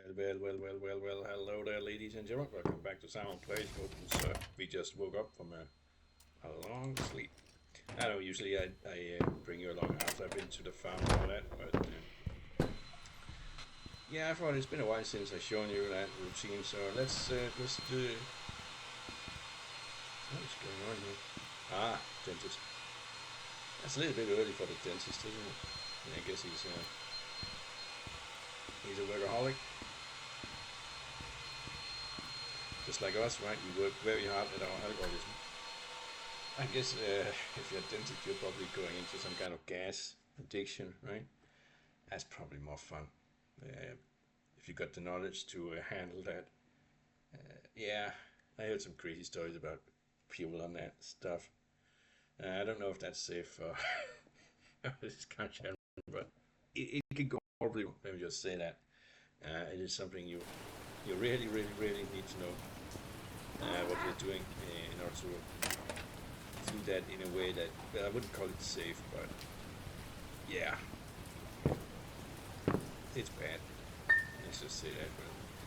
Well. Hello there, ladies and gentlemen. Welcome back to Sound Plays Obenseur. We just woke up from a long sleep. I know usually I bring you along after I've been to the farm and all that, but yeah, I thought it's been a while since I've shown you that routine. So let's just what's going on here? Dentist. That's a little bit early for the dentist, isn't it? Yeah, I guess he's a workaholic. Just like us, right? We work very hard at our algorithm. I guess if you're a dentist, you're probably going into some kind of gas addiction, right? That's probably more fun if you got the knowledge to handle that. Yeah, I heard some crazy stories about people on that stuff. I don't know if that's safe for this kind of channel, but it could go horribly. Let me just say that it is something you really need to know what you're doing in order to do that in a way that, well, I wouldn't call it safe, but yeah, it's bad. Let's just say that.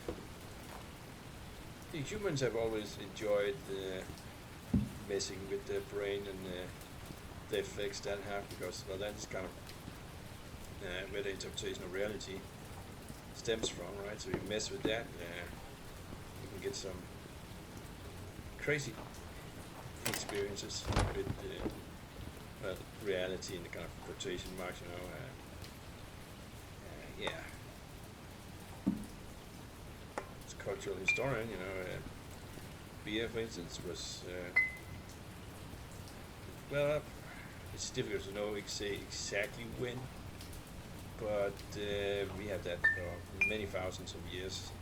But the humans have always enjoyed messing with their brain and the effects that have, because, well, that's kind of where the interpretation of reality stems from, right? So you mess with that, you can get some crazy experiences with well, reality in the kind of quotation marks, yeah. As a cultural historian, beer, for instance, was well, it's difficult to know exactly when, but we have that for many thousands of years.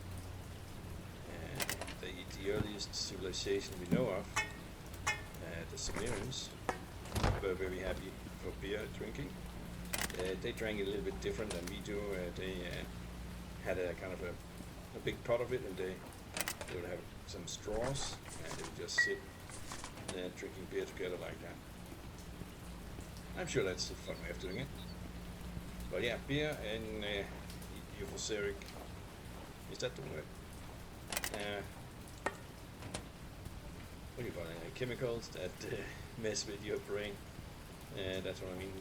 The earliest civilization we know of, the Sumerians, were very happy for beer drinking. They drank it a little bit different than we do. They had a kind of a big pot of it, and they would have some straws, and they would just sit drinking beer together like that. I'm sure that's a fun way of doing it. But yeah, beer and euphoric, is that the word? What do you call it? Chemicals that mess with your brain. That's what I mean.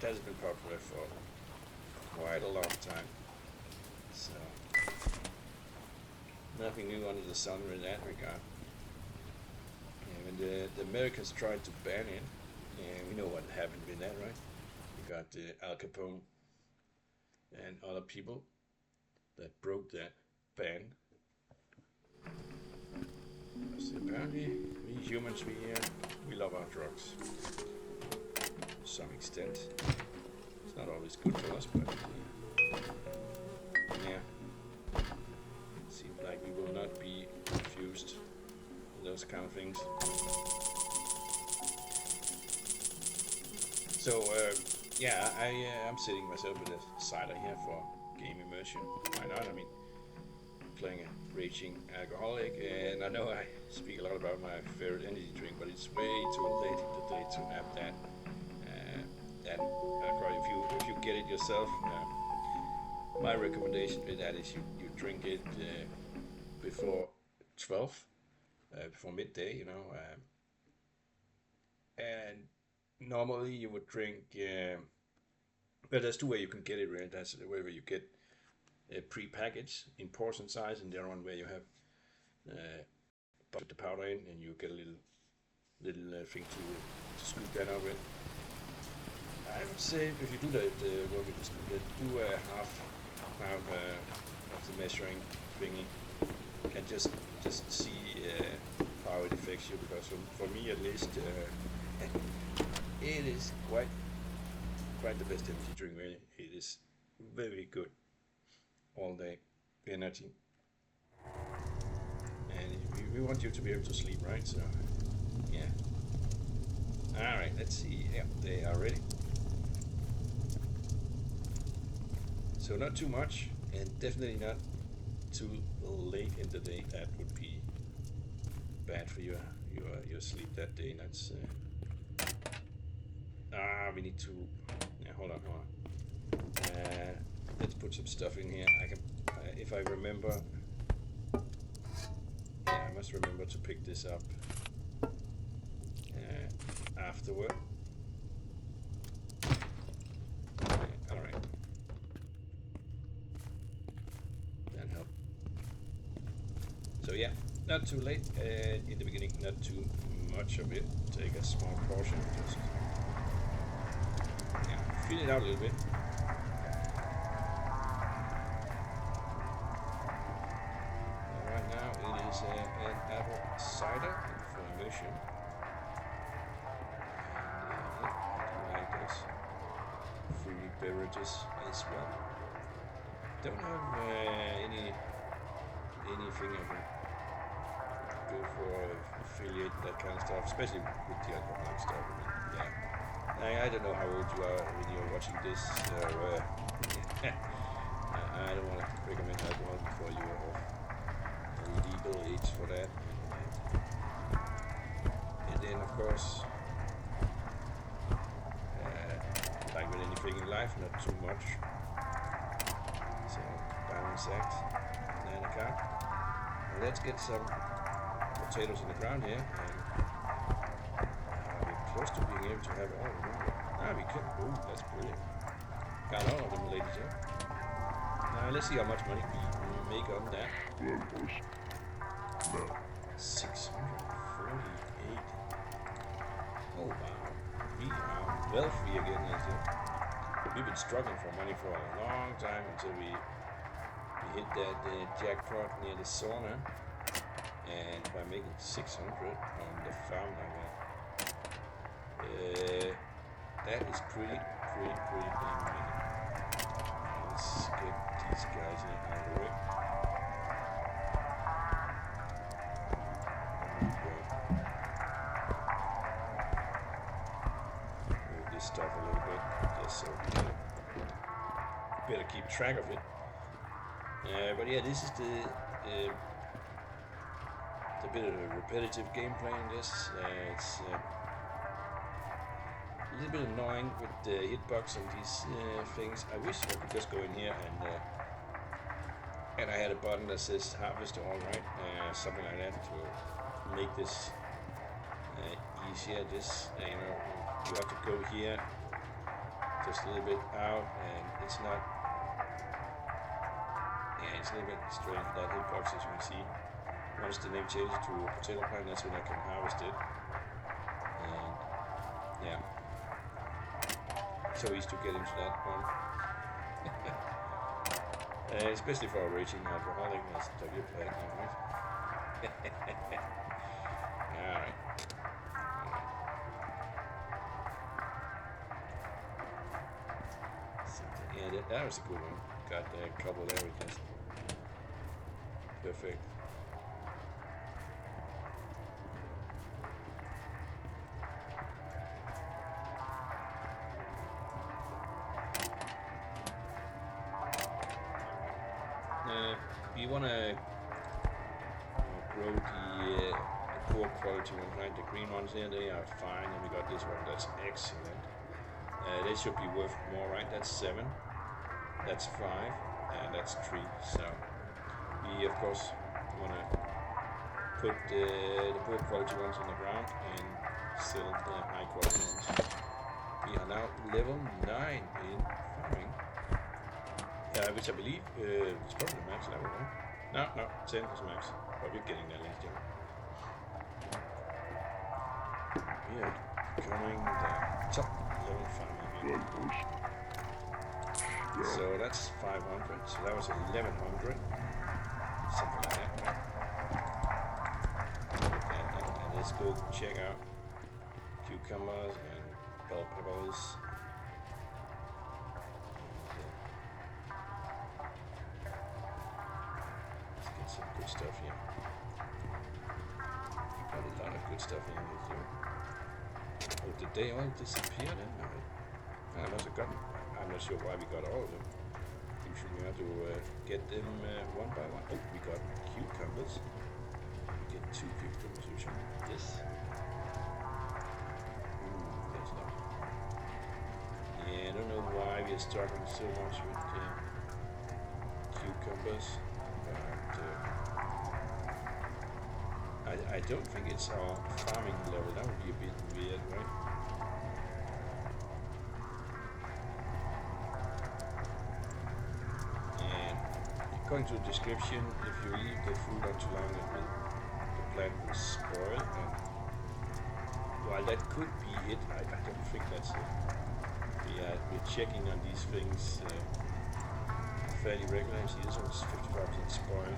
That has been popular for quite a long time. So nothing new under the sun in that regard. When the Americans tried to ban it, we know what happened with that, right? You got Al Capone and other people that broke that ban. So apparently, we humans, we love our drugs to some extent. It's not always good for us, but yeah, it seems like we will not be confused with those kind of things. So yeah, I'm sitting myself with a cider here for game immersion. Why not? I mean, playing a raging alcoholic, and I know I speak a lot about my favorite energy drink, but it's way too late in the day to have that. If you get it yourself, my recommendation with that is you drink it before 12, before midday, and normally you would drink. But there's two ways you can get it. Really, that's the way where you get pre-packaged in portion size, and the other one where you have put the powder in, and you get a little thing to scoop that up with. I would say if you do what we just do a half pound of the measuring thingy, you can just see how it affects you, because for me at least, it is quite the best energy drink. Really, it is very good all day energy, and we want you to be able to sleep, right? So yeah. All right, let's see. Yeah, they are ready. So not too much, and definitely not too late in the day. That would be bad for your sleep that day. That's we need to. Yeah, hold on. Let's put some stuff in here. I if I remember, yeah, I must remember to pick this up afterward. All right, that helped. So yeah, not too late, and in the beginning, not too much of it. Take a small portion, just fill it out a little bit. Right now it is an apple cider formation. And I like this. Fruity beverages as well. Don't have anything I can go for affiliate that kind of stuff, especially with the alcoholic stuff. I mean, yeah. I don't know how old you are when you're watching this, so I don't want to recommend alcohol before you are of legal age for that. And then, of course, like with anything in life, not too much. So, balance act, 9 o'clock. Now let's get some potatoes in the ground here, and we're close to being able to have all of them. We could. Ooh, that's brilliant. Got all of them, ladies. Now let's see how much money we make on that. 648. Oh wow, we are wealthy again, ladies. We've been struggling for money for a long time until we hit that jackpot near the sauna, and by making 600 on the farm like that, that is pretty dang money. Let's get these guys in out of the way. Move this stuff a little bit, just so we better keep track of it. But yeah, this is the bit of a repetitive gameplay in this. It's a little bit annoying with the hitbox and these things. I wish I could just go in here and I had a button that says harvest all right, something like that to make this easier. This, you have to go here just a little bit out, and it's not. Yeah, it's a little bit strange with that hitbox, as you can see. Once the name changes to a potato plant, that's when I can harvest it. And yeah, so easy to get into that one. Especially for a raging alcoholic, that's W plate now, right? Alright. Yeah, that was a good one. Got a couple there, we just perfect. You want to grow the poor quality ones, right? The green ones here, they are fine, and we got this one that's excellent. They should be worth more, right? That's 7, that's 5, and that's 3. So we of course want to put the poor quality ones on the ground and sell the high quality ones. We are now level 9 in farming. Which I believe is probably the max level, right? No, 10 is max. But we're getting there later. We are becoming the top level farming here. So that's 500. So that was 1100. Something like that. And let's go check out cucumbers and bell peppers. Some good stuff here. Got a lot of good stuff in here. Oh, did they all disappear then? I must have gotten. I'm not sure why we got all of them. Usually we have to get them one by one. Oh, we got cucumbers. We get 2 cucumbers usually. This. That's not. Yeah, I don't know why we are struggling so much with cucumbers. cucumbers, but I don't think it's our farming level. That would be a bit weird, right? And according to the description, if you leave the food on too long, the plant will spoil. And while that could be it, I don't think that's it. We're checking on these things fairly regularly. See, this one's 55% spoiled.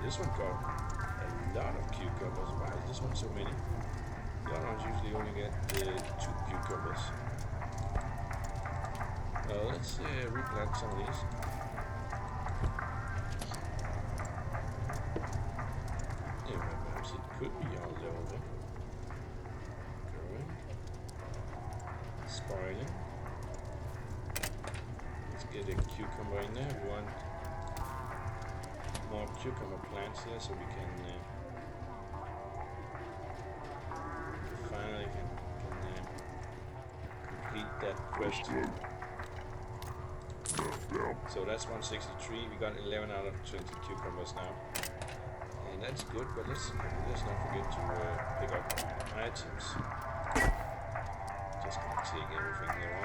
This one got a lot of cucumbers. Why is this one so many? The other ones usually only get 2 cucumbers. Let's replant some of these. Yeah, perhaps it could be all over. Growing. Spoiling. Let's get a cucumber in there. We want more cucumber plants here, so we can finally can complete that quest. So that's 163. We got 11 out of 20 cucumbers now, and that's good. But let's not forget to pick up items. Just gonna take everything there.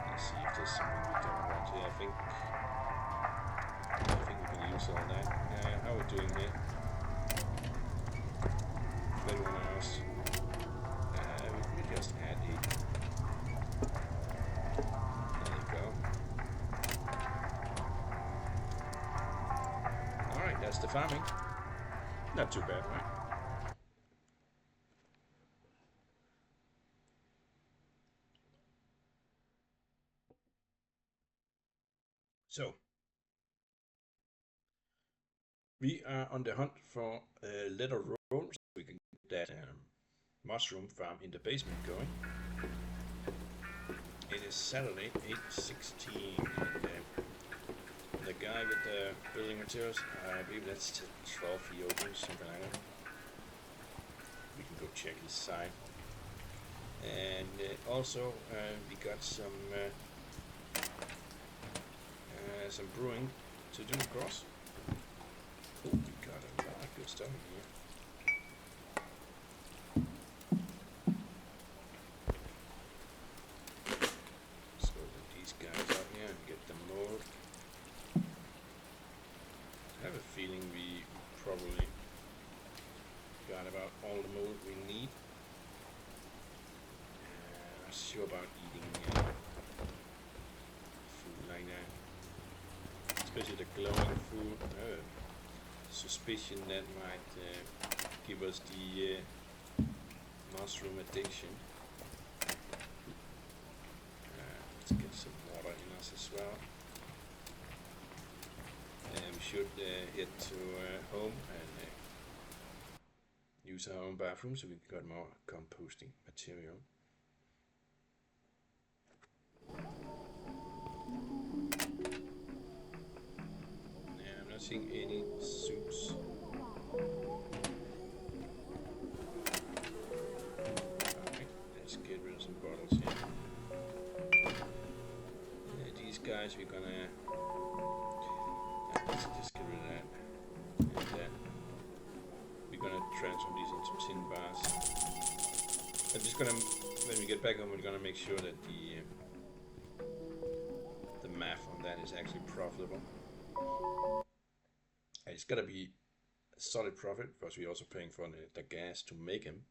Let's see if there's something we don't want here. I think we can use all that. How are we doing here? 31 hours. We just add 8. There you go. Alright, that's the farming. Not too bad, right? So, we are on the hunt for a little room so we can get that mushroom farm in the basement going. It is Saturday, 8:16, and the guy with the building materials, I believe that's the 12 he opens, something like that. We can go check his site. And also we got some brewing to do across. We got a lot of good stuff in here. Let's open these guys up here and get the mold. I have a feeling we probably got about all the mold we need. Not sure about eating food like that. Especially the glowing food. Suspicion that might give us the mushroom addiction. Let's get some water in us as well. And we should head to home and use our own bathroom so we got more composting material. I'm not seeing any soups. Alright, let's get rid of some bottles here. These guys we're gonna let's just get rid of that. And we're gonna transform these into tin bars. I'm just gonna, when we get back home, we're gonna make sure that the math on that is actually profitable. It's gotta be a solid profit because we're also paying for the gas to make them.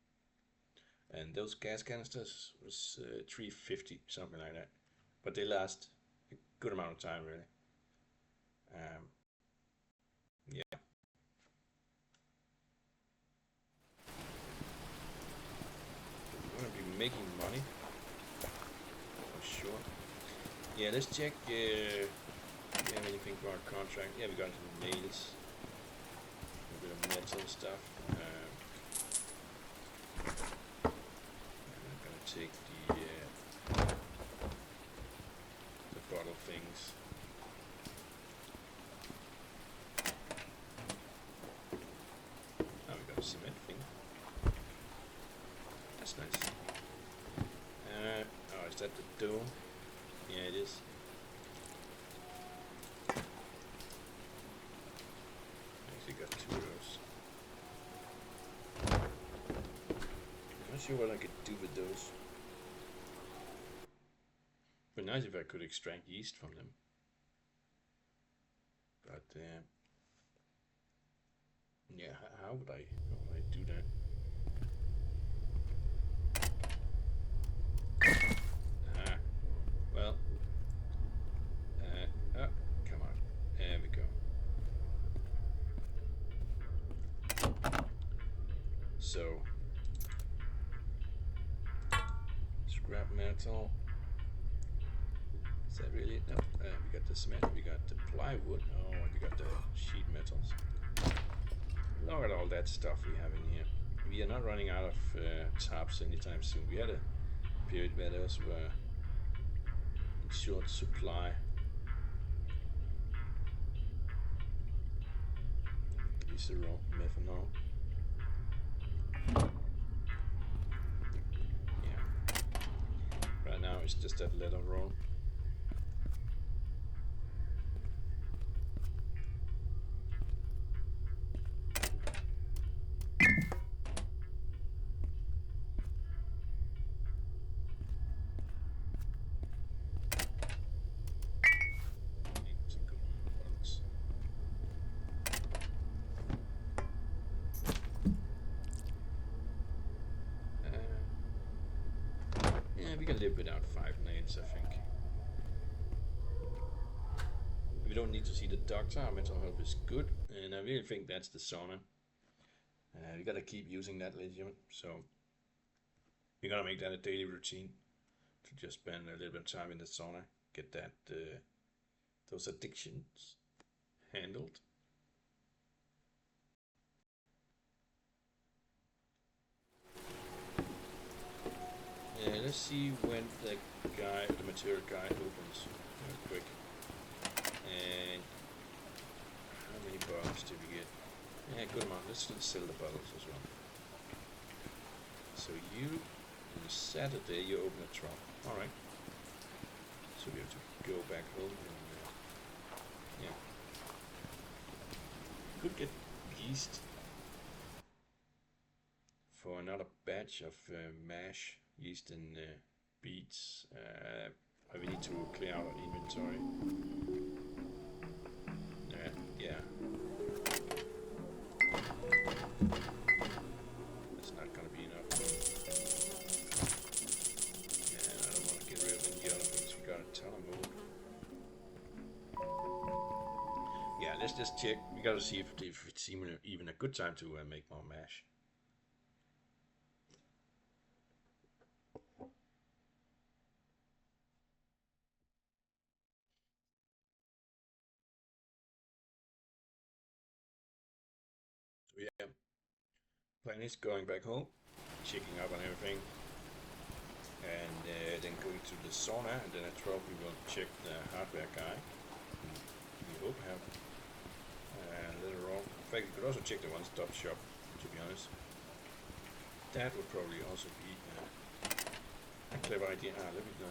And those gas canisters was $3.50, something like that. But they last a good amount of time, really. Yeah. We're gonna be making money for sure. Yeah, let's check. Do we have anything for our contract? Yeah, we got some nails. A bit of metal stuff. I'm gonna take the metal things. Oh, we got a cement thing. That's nice. Oh, is that the dome? Yeah, it is. Actually got 2 of those. Not sure what I could do with those. But nice if I could extract yeast from them. But yeah, how would I do that? Well, oh, come on, there we go. So, scrap metal. Is that really? No, we got the cement, we got the plywood, oh, and we got the sheet metals. Look at all that stuff we have in here. We are not running out of tarps anytime soon. We had a period where those were in short supply. Glycerol, methanol. Yeah. Right now it's just that leather roll. We can live without 5 nails, I think. We don't need to see the doctor, our mental health is good, and I really think that's the sauna. We gotta keep using that lithium, so we're gonna make that a daily routine to just spend a little bit of time in the sauna, get that those addictions handled. Let's see when the material guy opens real quick. And how many bottles did we get? Yeah, good amount. Let's sell the bottles as well. So you, on Saturday, you open a trunk. Alright. So we have to go back home and, yeah. Could get yeast for another batch of mash, yeast and beets. We need to clear out our inventory. Yeah. That's not gonna be enough. And I don't want to get rid of any other things. We got a ton of mold. Yeah, let's just check. We gotta see if it's even a good time to make more mash. So yeah, plan is going back home, checking up on everything, and then going to the sauna, and then at 12 we will check the hardware guy. We hope have later on. In fact, we could also check the one-stop shop, to be honest. That would probably also be a clever idea. Let me go.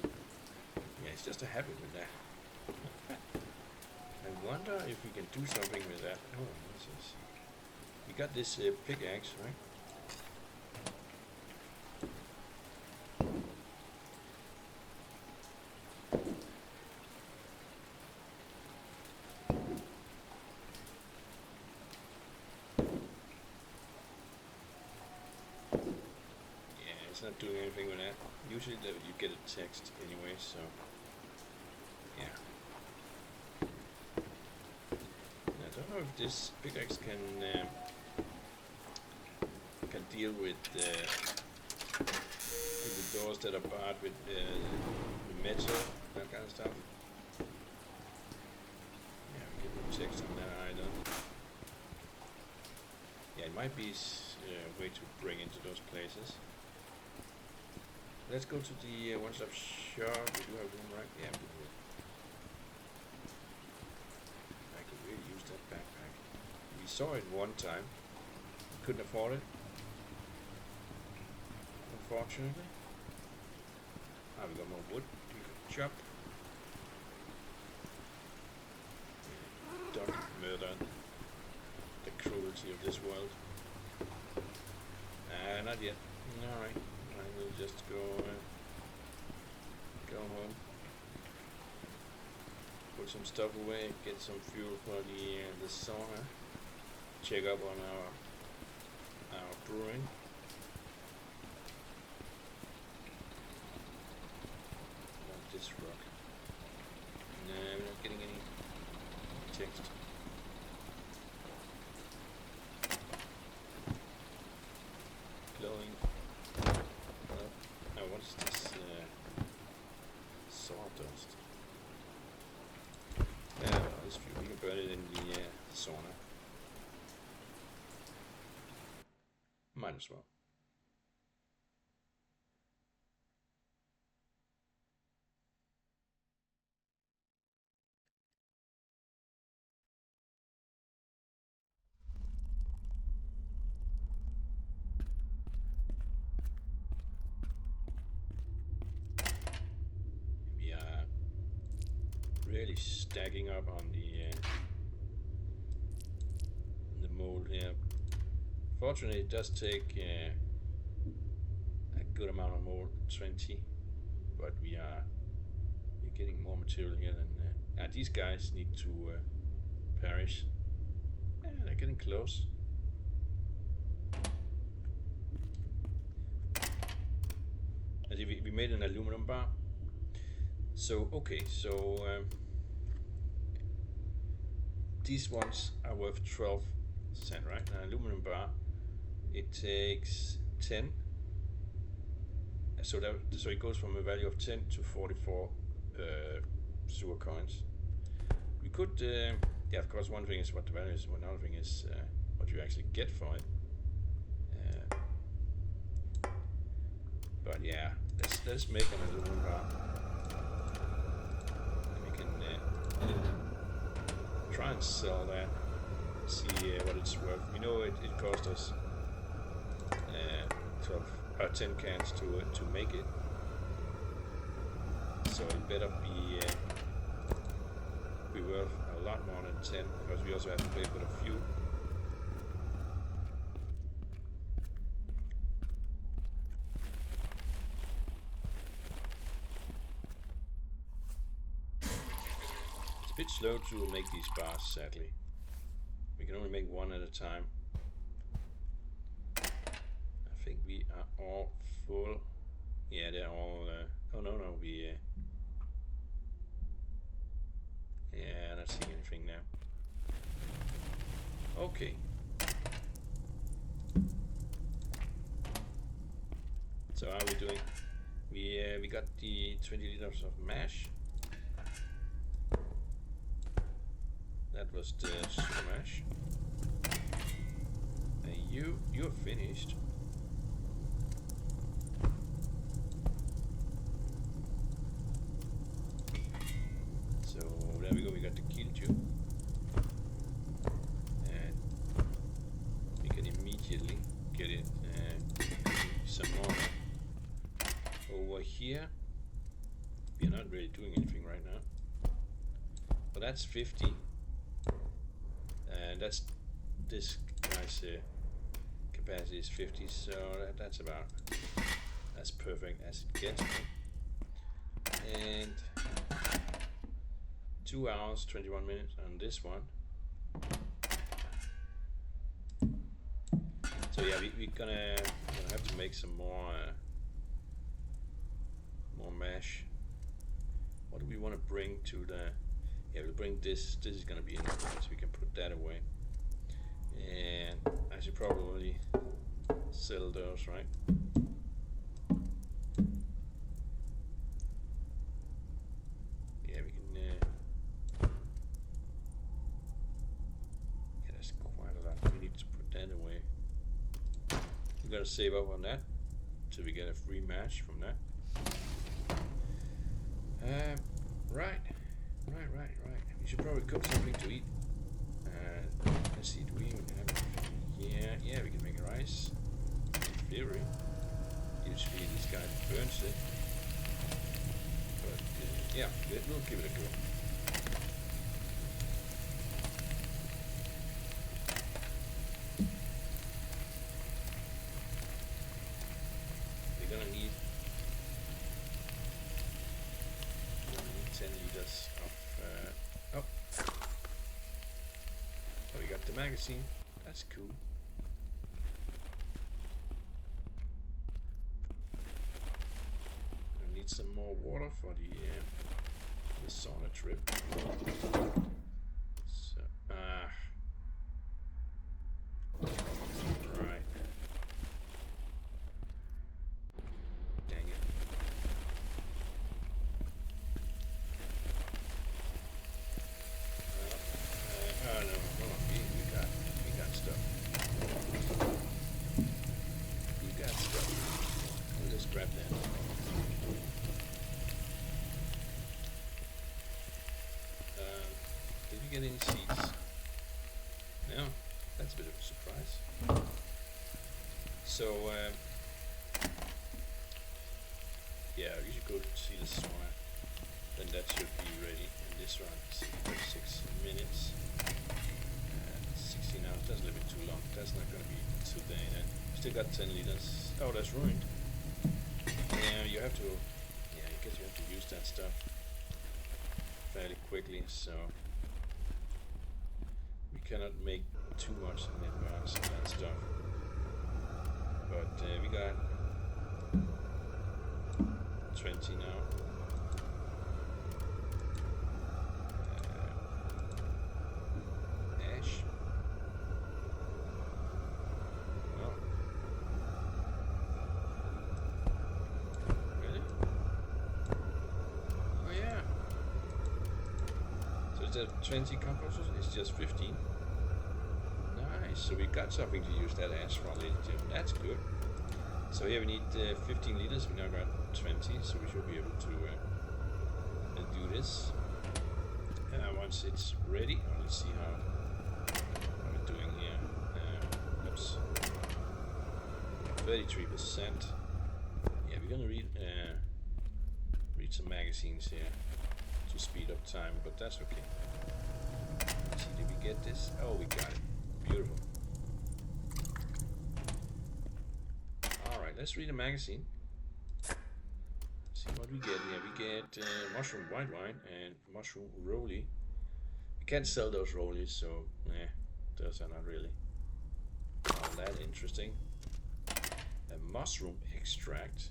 Yeah, it's just a habit with that. I wonder if we can do something with that. Oh, what's this? We got this pickaxe, right? Not doing anything with that. Usually you get a text anyway, so yeah. I don't know if this pickaxe can deal with the doors that are barred with the metal, that kind of stuff. Yeah, we get no text on that either. Yeah, it might be a way to bring into those places. Let's go to the one-stop shop. We do have room, right? Yeah, we do. We saw it one time. Couldn't afford it, unfortunately. Ah, we got more wood we could chop. Don't murder the cruelty of this world. Not yet. Alright, I will just go home. Put some stuff away, get some fuel for the sauna. Check up on our brewing. About this rock. No, we're not getting any text. Glowing. Oh, what's this? Sawdust. Yeah, well, this fuel, we can burn it in the sauna. Might as well. We are really stacking up on the mold here. Fortunately, it does take a good amount of mold, 20, but we're getting more material here than these guys need to perish. Yeah, they're getting close. And we made an aluminum bar. So okay, so these ones are worth 12 cents, right? An aluminum bar, it takes 10. So it goes from a value of 10 to 44 sewer coins. We could, yeah, of course, one thing is what the value is. Another thing is what you actually get for it. But yeah, let's make an aluminum bar. Try and sell that, see what it's worth. We know it cost us 10 cans to make it, so it better be worth a lot more than 10, because we also have to pay for the fuel. It's a bit slow to make these bars, sadly. We can only make one at a time. I think we are all full. Yeah, they're all. Oh no, we. Yeah, not seeing anything now. Okay. So how are we doing? We got the 20 liters of mash. That was the super mash. And you're finished. So there we go. We got the kilju, and we can immediately get it some more. Over here, we're not really doing anything right now. But that's 50. And that's this guy's capacity is 50, so that's perfect as it gets. And 2 hours 21 minutes on this one. So yeah, we're gonna have to make some more mash. What do we want to bring to the? Yeah, we'll bring this. This is gonna be enough, so we can put that away. And I should probably sell those, right? Yeah, we can. Yeah, that's quite a lot. We need to put that away. We gotta save up on that, so we get a free mash from that. Right. We should probably cook something to eat. Let's see, do we even have... Yeah, we can make rice. In theory. Usually this guy burns it. But yeah, we'll give it a go. We're gonna need 10 liters of... oh, we got the magazine. That's cool. I need some more water for the sauna trip. So, right. Dang it. Oh no, hold on. We got stuff. We got stuff. We'll just grab that. Did we get any seeds? No, that's a bit of a surprise. So, yeah, you should go to see the sauna. Then that should be ready. And this one, 36 minutes. 16 hours, that's a little bit too long. That's not going to be today then. Still got 10 liters. Oh, that's ruined. Yeah, you have to, yeah, I guess you have to use that stuff fairly quickly, so we cannot make too much in advance of that stuff. But we got 20 now. Ash. Oh. Really? Oh yeah. So is that 20 composts? It's just 15. Nice. So we got something to use that ash for later too. That's good. So here we need 15 liters. We now got 20, so we should be able to do this. Once it's ready, let's see how we're doing here. Oops. 33%. Yeah, we're gonna read some magazines here to speed up time, but that's okay. Let's see, did we get this? Oh, we got it. Beautiful. Alright, let's read a magazine. See what we get here. We get mushroom white wine and mushroom rolly. We can't sell those rollies, so those are not really all that interesting. A mushroom extract.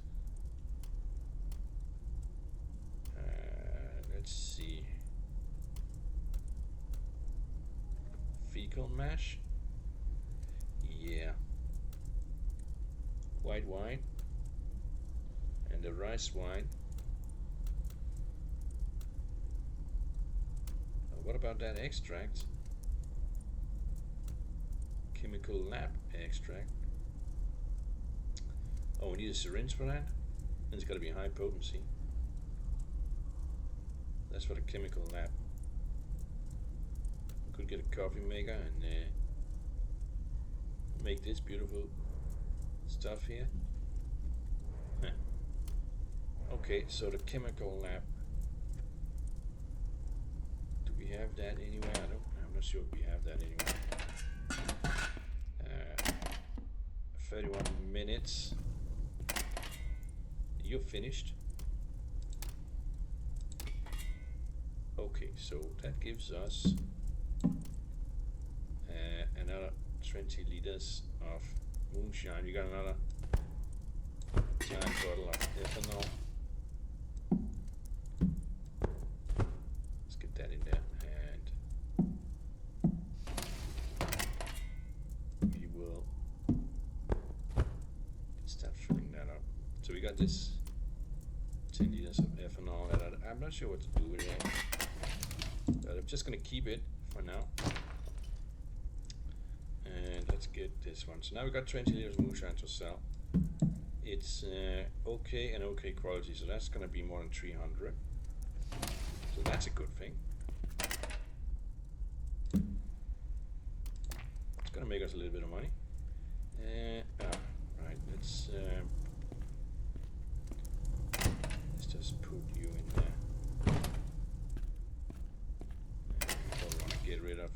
Let's see. Fecal mash. Yeah. White wine. And the rice wine. What about that extract? Chemical lab extract. Oh, we need a syringe for that? And it's got to be high potency. That's for the chemical lab. We could get a coffee maker and make this beautiful stuff here. Huh. Okay, so the chemical lab. Do we have that anywhere? I'm not sure if we have that anywhere. 31 minutes. You're finished. Okay, so that gives us another 20 liters of moonshine. We got another giant bottle of ethanol. Let's get that in there, and we will start filling that up. So we got this 10 liters of ethanol that I'm not sure what to do with it, but I'm just going to keep it for now. And let's get this one. So now we got 20 liters of moonshine to sell. It's okay and okay quality, so that's going to be more than 300. So that's a good thing. gonna make us a little bit of money. Right, let's just put you in there. Don't want to get rid of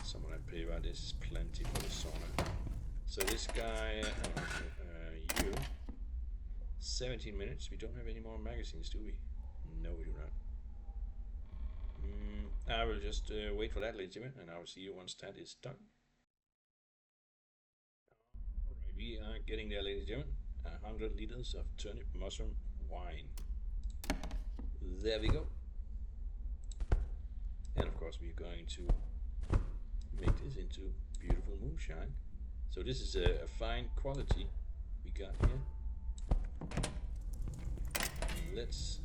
someone I pay about. This is plenty for the sauna. So this guy, you, 17 minutes. We don't have any more magazines, do we? No, we do not. I will just wait for that, ladies and gentlemen, and I will see you once that is done. Alright, we are getting there, ladies and gentlemen. 100 liters of turnip mushroom wine. There we go. And of course, we are going to make this into beautiful moonshine. So this is a fine quality we got here. Let's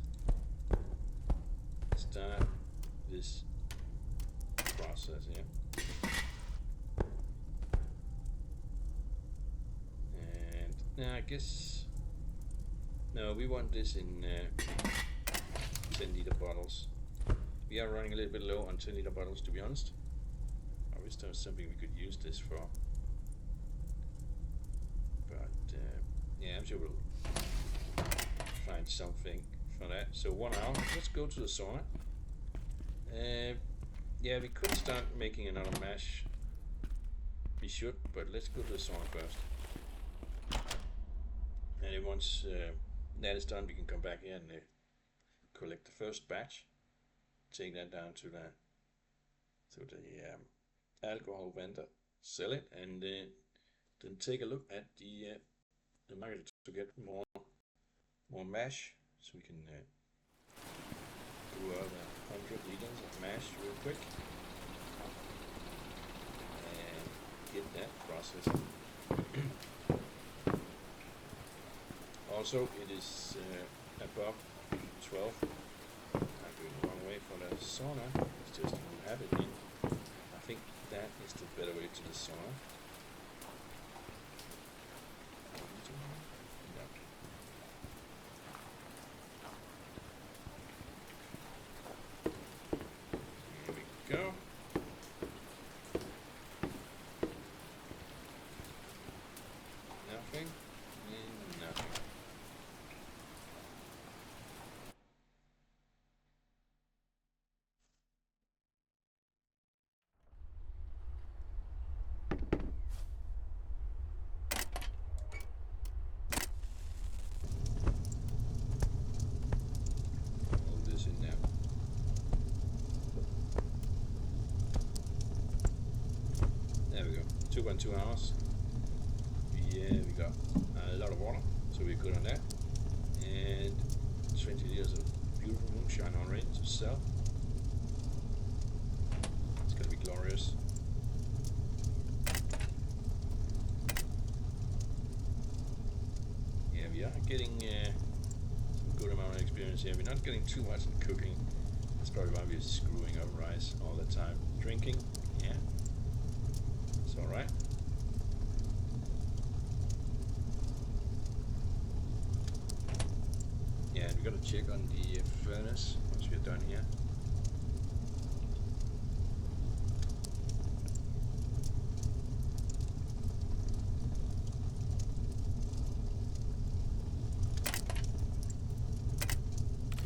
start this process here. And now I guess, no, we want this in 10-liter bottles. We are running a little bit low on 10-liter bottles, to be honest. I wish there was something we could use this for. But yeah, I'm sure we'll find something for that. So 1 hour, let's go to the sauna. Yeah, we could start making another mash. We should, but let's go to the sauna first. And then once that is done, we can come back here and collect the first batch. Take that down to the alcohol vendor, sell it, and then take a look at the market to get more mash, so we can brew out 100 liters of mash real quick and get that processed. Also, it is above 12. I'm going the wrong way for the sauna. It's just a new habit in. I think that is the better way to the sauna. Here we go. Nothing and nothing. Hold this in there. There we go. 2.2 hours. Yeah, we got a lot of water, so we're good on that. And 20 liters of beautiful moonshine already to sell. It's gonna be glorious. Yeah, we are getting some good amount of experience here. We're not getting too much in cooking. That's probably why we're screwing up rice all the time. Drinking, yeah, it's alright. Yeah, and we're gonna check on the furnace once we're done here.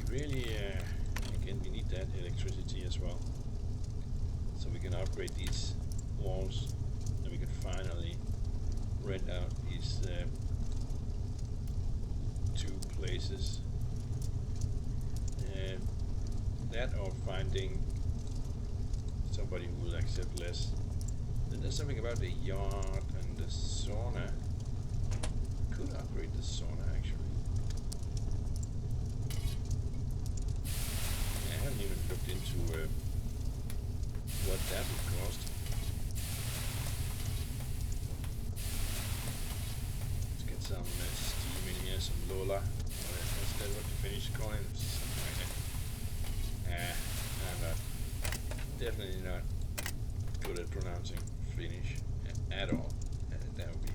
Really, again, we need that electricity as well, so we can upgrade these walls, and we can finally rent out these 2 places. That or finding somebody who will accept less. Then there's something about the yard and the sauna. Could upgrade the sauna actually. I haven't even looked into what that would cost. Let's get some steam in here, some Lola. Is that what the Finnish call it? Something like that. I'm not, definitely not good at pronouncing Finnish at all. That would be.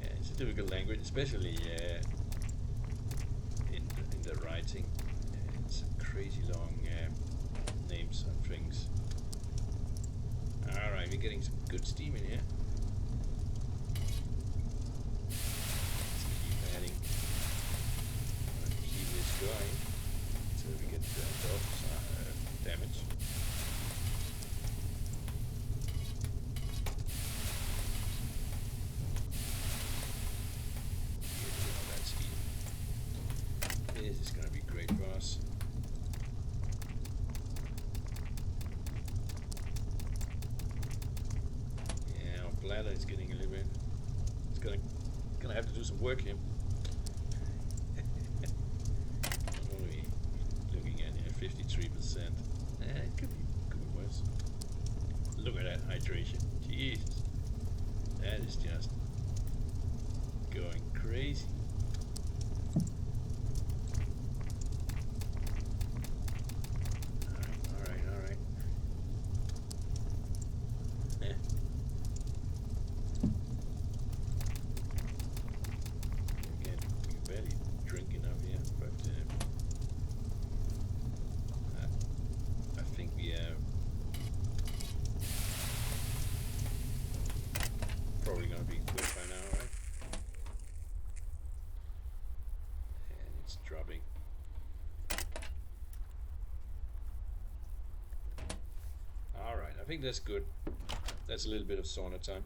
Yeah, it's a difficult language, especially in the writing. It's crazy long names and things. work here. Only looking at 53%. It could be worse. Look at that hydration. Jesus. That is just going crazy. Alright. Again, we barely drink enough here, but I think we are probably gonna be good by now, right? And it's dropping. Alright, I think that's good. That's a little bit of sauna time.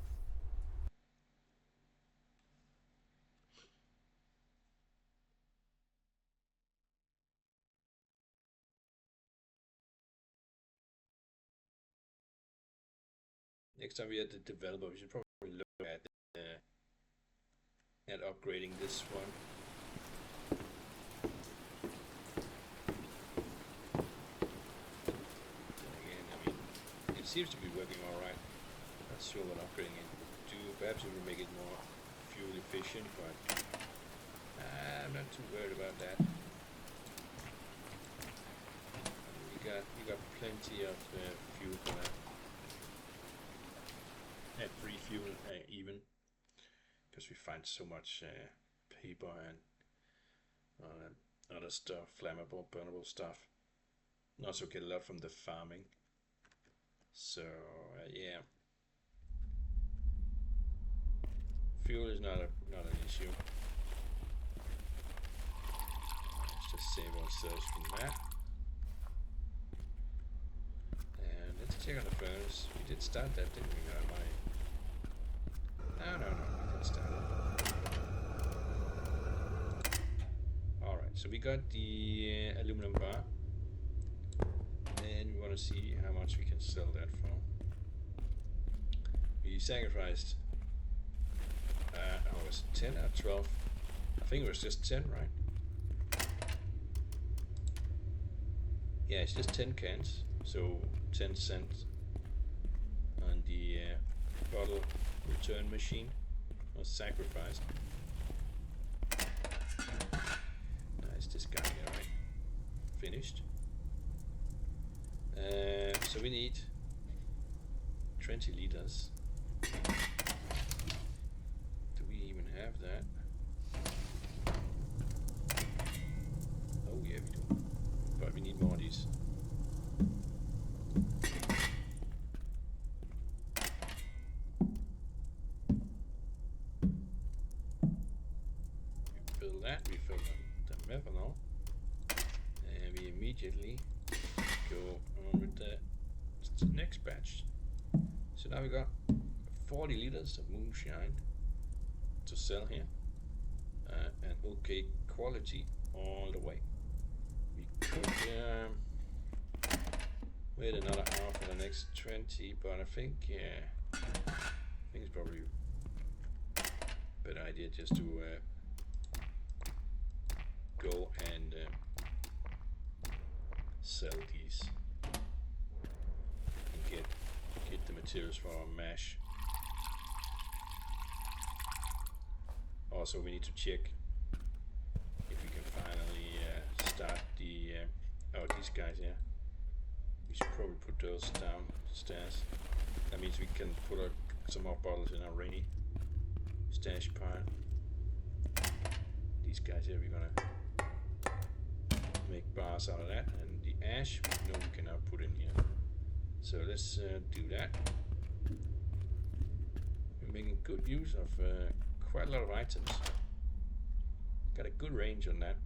Next time we are the developer, we should probably look at upgrading this one. Then again, I mean, it seems to be working all right. Not sure what upgrading it would do. Perhaps it will make it more fuel efficient, but I'm not too worried about that. You got plenty of fuel for that. And free fuel even, because we find so much paper and other stuff, flammable, burnable stuff. And also get a lot from the farming. So yeah, fuel is not an issue. Let's just save ourselves from that. And let's check on the furnace. We did start that, didn't we? No, we didn't start it. Alright, so we got the aluminum bar. And we want to see how much we can sell that for. We sacrificed, was it 10 or 12? I think it was just 10, right? Yeah, it's just 10 cans, so 10 cents on the bottle return machine was sacrificed. Nice, this guy here, right? Finished. So we need 20 liters. Do we even have that? Oh yeah, we do. But we need more of these. We fill the methanol, and we immediately go on with the next batch. So now we got 40 liters of moonshine to sell here, and okay quality all the way. We could wait another hour for the next 20, but I think it's probably a better idea just to go and sell these and get the materials for our mash. Also, we need to check if we can finally start the these guys here. We should probably put those downstairs. That means we can put some more bottles in our rainy stash pile. These guys here, we're gonna make bars out of that, and the ash we know we can now put in here. So let's do that. We're making good use of quite a lot of items. Got a good range on that.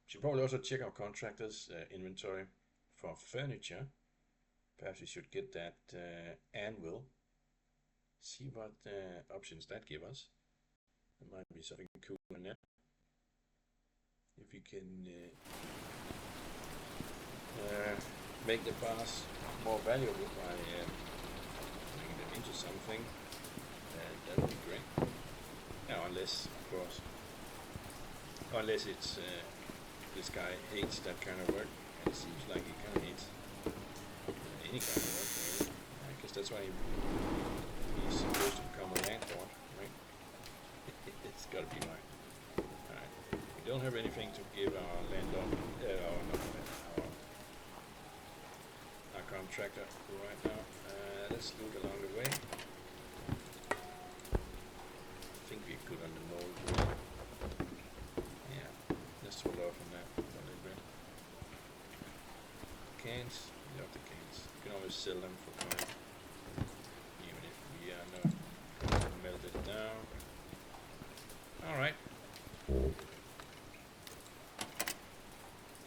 Should probably also check our contractors' inventory for furniture. Perhaps we should get that anvil. See what options that give us. There might be something cool in there. If we can make the bars more valuable by making them into something, that would be great. Now, unless, of course, unless it's this guy hates that kind of work. And it seems like he kind of hates any kind of work, really. I guess that's why he's supposed to become a landlord, right? It's got to be mine. Alright. We don't have anything to give our landlord, our contractor right now. Let's look along the way. I think we're good on the mold. Yeah, let's hold off on that a little bit. Cans, we love the cans. You can always sell them for coin, even if we are not going to melt it down. Alright.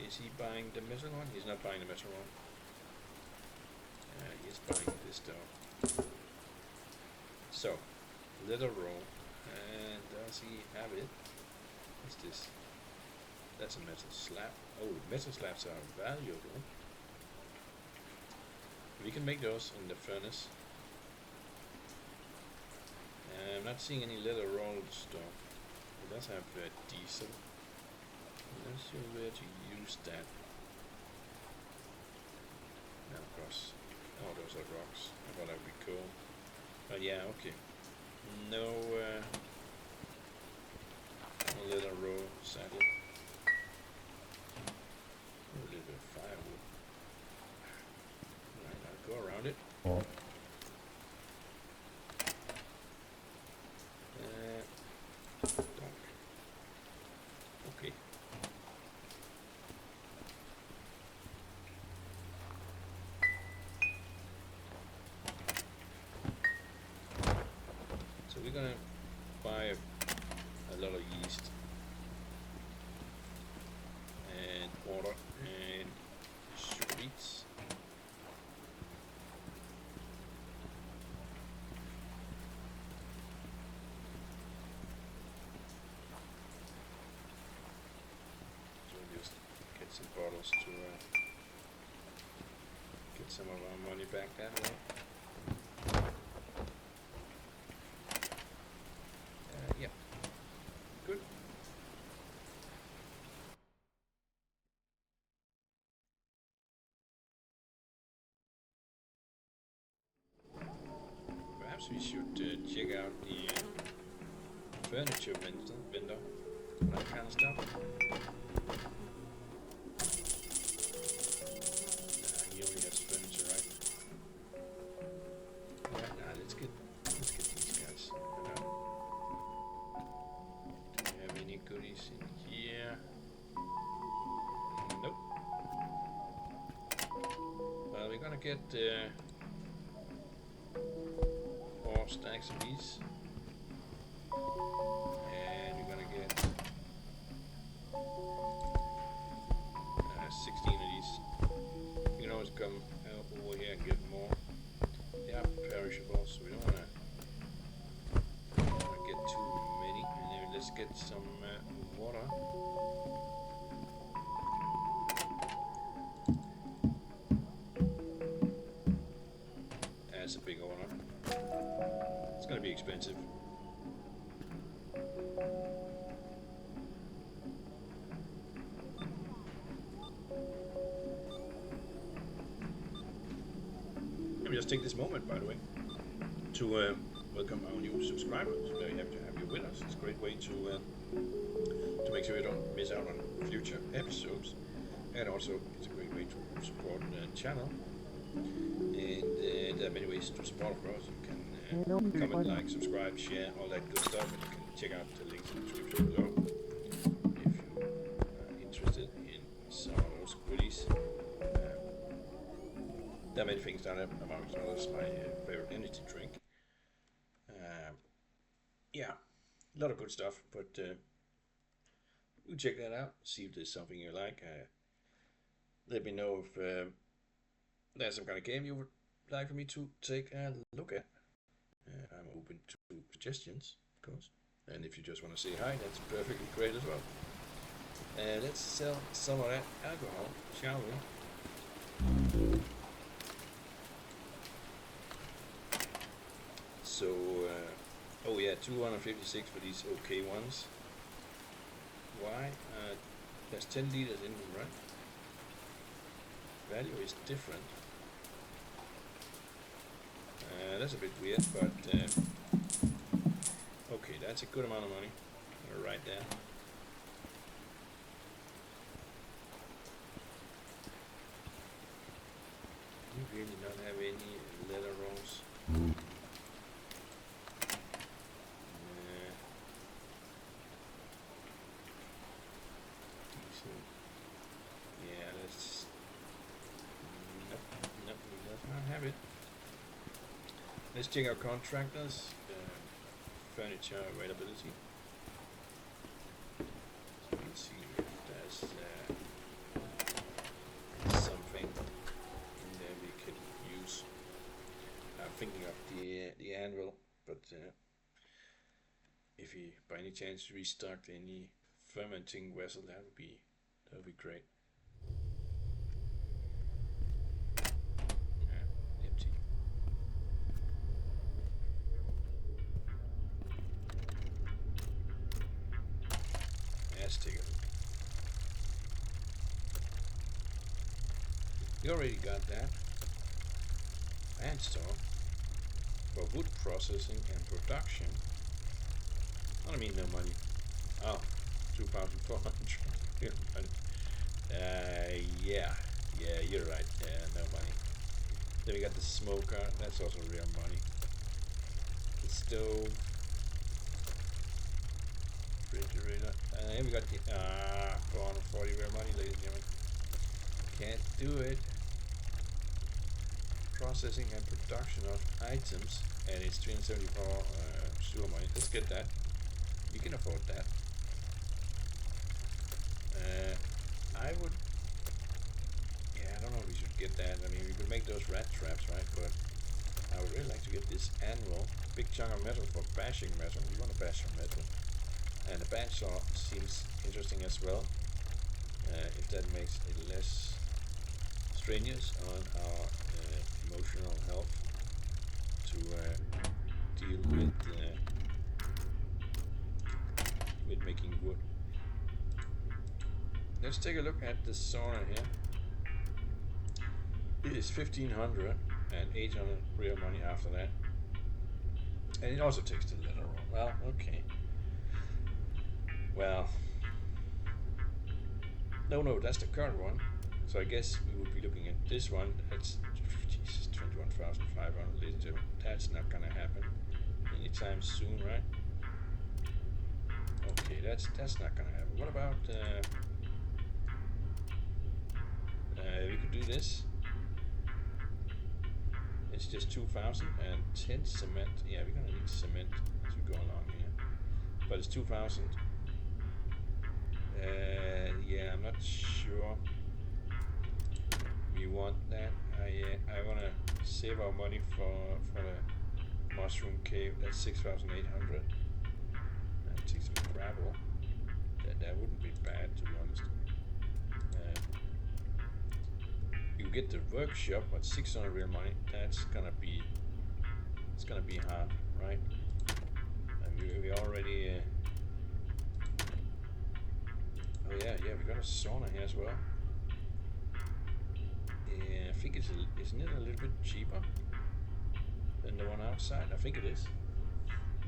Is he buying the metal one? He's not buying the metal one. He's buying this though. So, little roll. And does he have it? What's this? That's a metal slab. Oh, metal slabs are valuable. We can make those in the furnace. I'm not seeing any leather rolls though. It does have diesel. I'm not sure where to use that. Now, of course. Oh, those are rocks. I thought that would be cool. But yeah, okay. No, no leather roll, sadly. A little bit of firewood. Alright, I'll go around it. Donk. Okay. So we're gonna buy a lot of yeast and water and sugar beets. So we'll just get some bottles to get some of our money back that way. Yeah, good. Perhaps we should check out the furniture vendor, that kind of stuff. He only has furniture, right? Alright, nah, let's get these guys. Do we have any goodies in here? Nope. Well, we're gonna get 4 stacks of these. And we're gonna get 16 of these. You can always come over here and get more. They are perishable, so we don't wanna get too many. And then let's get some water. That's a big order. It's gonna be expensive. Let me just take this moment, by the way, to welcome our new subscribers. Very happy to have you with us. It's a great way to make sure you don't miss out on future episodes, and also it's a great way to support the channel. And there are many ways to support, of course. You can comment, like, subscribe, share, all that good stuff, and you can check out the links in the description below if you are interested in some of those goodies. There are many things down there, amongst others my favorite energy drink. Yeah, a lot of good stuff, but you check that out, see if there's something you like. Let me know if there's some kind of game you would like for me to take a look at. I'm open to suggestions, of course. And if you just want to say hi, that's perfectly great as well. Let's sell some of that alcohol, shall we? So Oh yeah, 256 for these okay ones. Why? There's 10 liters in them, right? Value is different. That's a bit weird, but okay, that's a good amount of money. I'm gonna write down. You really not have any leather rolls. Decent. Yeah, let's. Nope, we does not have it. Let's check our contractors. Furniture availability. So we can see if there's something in there we could use. I'm thinking of the anvil, but if he by any chance restocked any fermenting vessel, that would be great. Yeah, empty. Let's take a look. We already got that. And store for wood processing and production. I mean no money. Oh, 2,400. Yeah, you're right. No money. Then we got the smoker. That's also real money. The stove. Refrigerator. And we got the 440 real money, ladies and gentlemen. Can't do it. Processing and production of items, and it's 374 sewer money. Let's get that. We can afford that. I would. Yeah, I don't know if we should get that. I mean, we could make those rat traps, right? But I would really like to get this anvil, big chunk of metal for bashing metal. We want to bash some metal, and the bandsaw seems interesting as well. If that makes it less strenuous on our emotional health to deal with making wood. Let's take a look at the sauna here. It is 1,500 and 800 real money after that, and it also takes the leather roll. Well, okay. Well, no, that's the current one. So I guess we would be looking at this one. That's Jesus, 21,500. That's not gonna happen anytime soon, right? Okay, that's not gonna happen. What about we could do this. It's just 2,000 and 10 cement. Yeah, we're gonna need cement as we go along here. But it's 2,000. Yeah, I'm not sure we want that. I wanna save our money for the mushroom cave. That's 6,800. And take some gravel. That wouldn't be bad, to be honest. You get the workshop at 600 real money. That's gonna be hard, right? And we already. Oh yeah, we got a sauna here as well. Yeah, I think isn't it a little bit cheaper than the one outside? I think it is.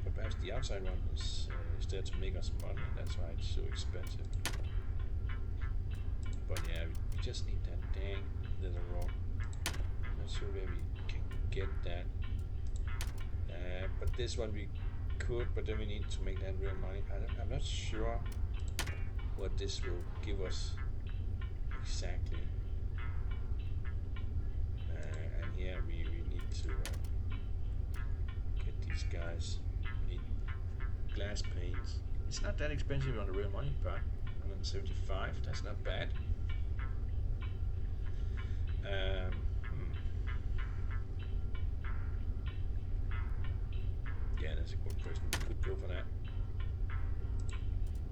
But perhaps the outside one is there to make us money, and that's why it's so expensive. But yeah, we just need that dang little rock. I'm not sure where we can get that. But this one we could, but then we need to make that real money. I'm not sure what this will give us exactly. And yeah, we need to get these guys. We need glass panes. It's not that expensive on the real money part. 175. That's not bad. Yeah, that's a good question. We could go for that.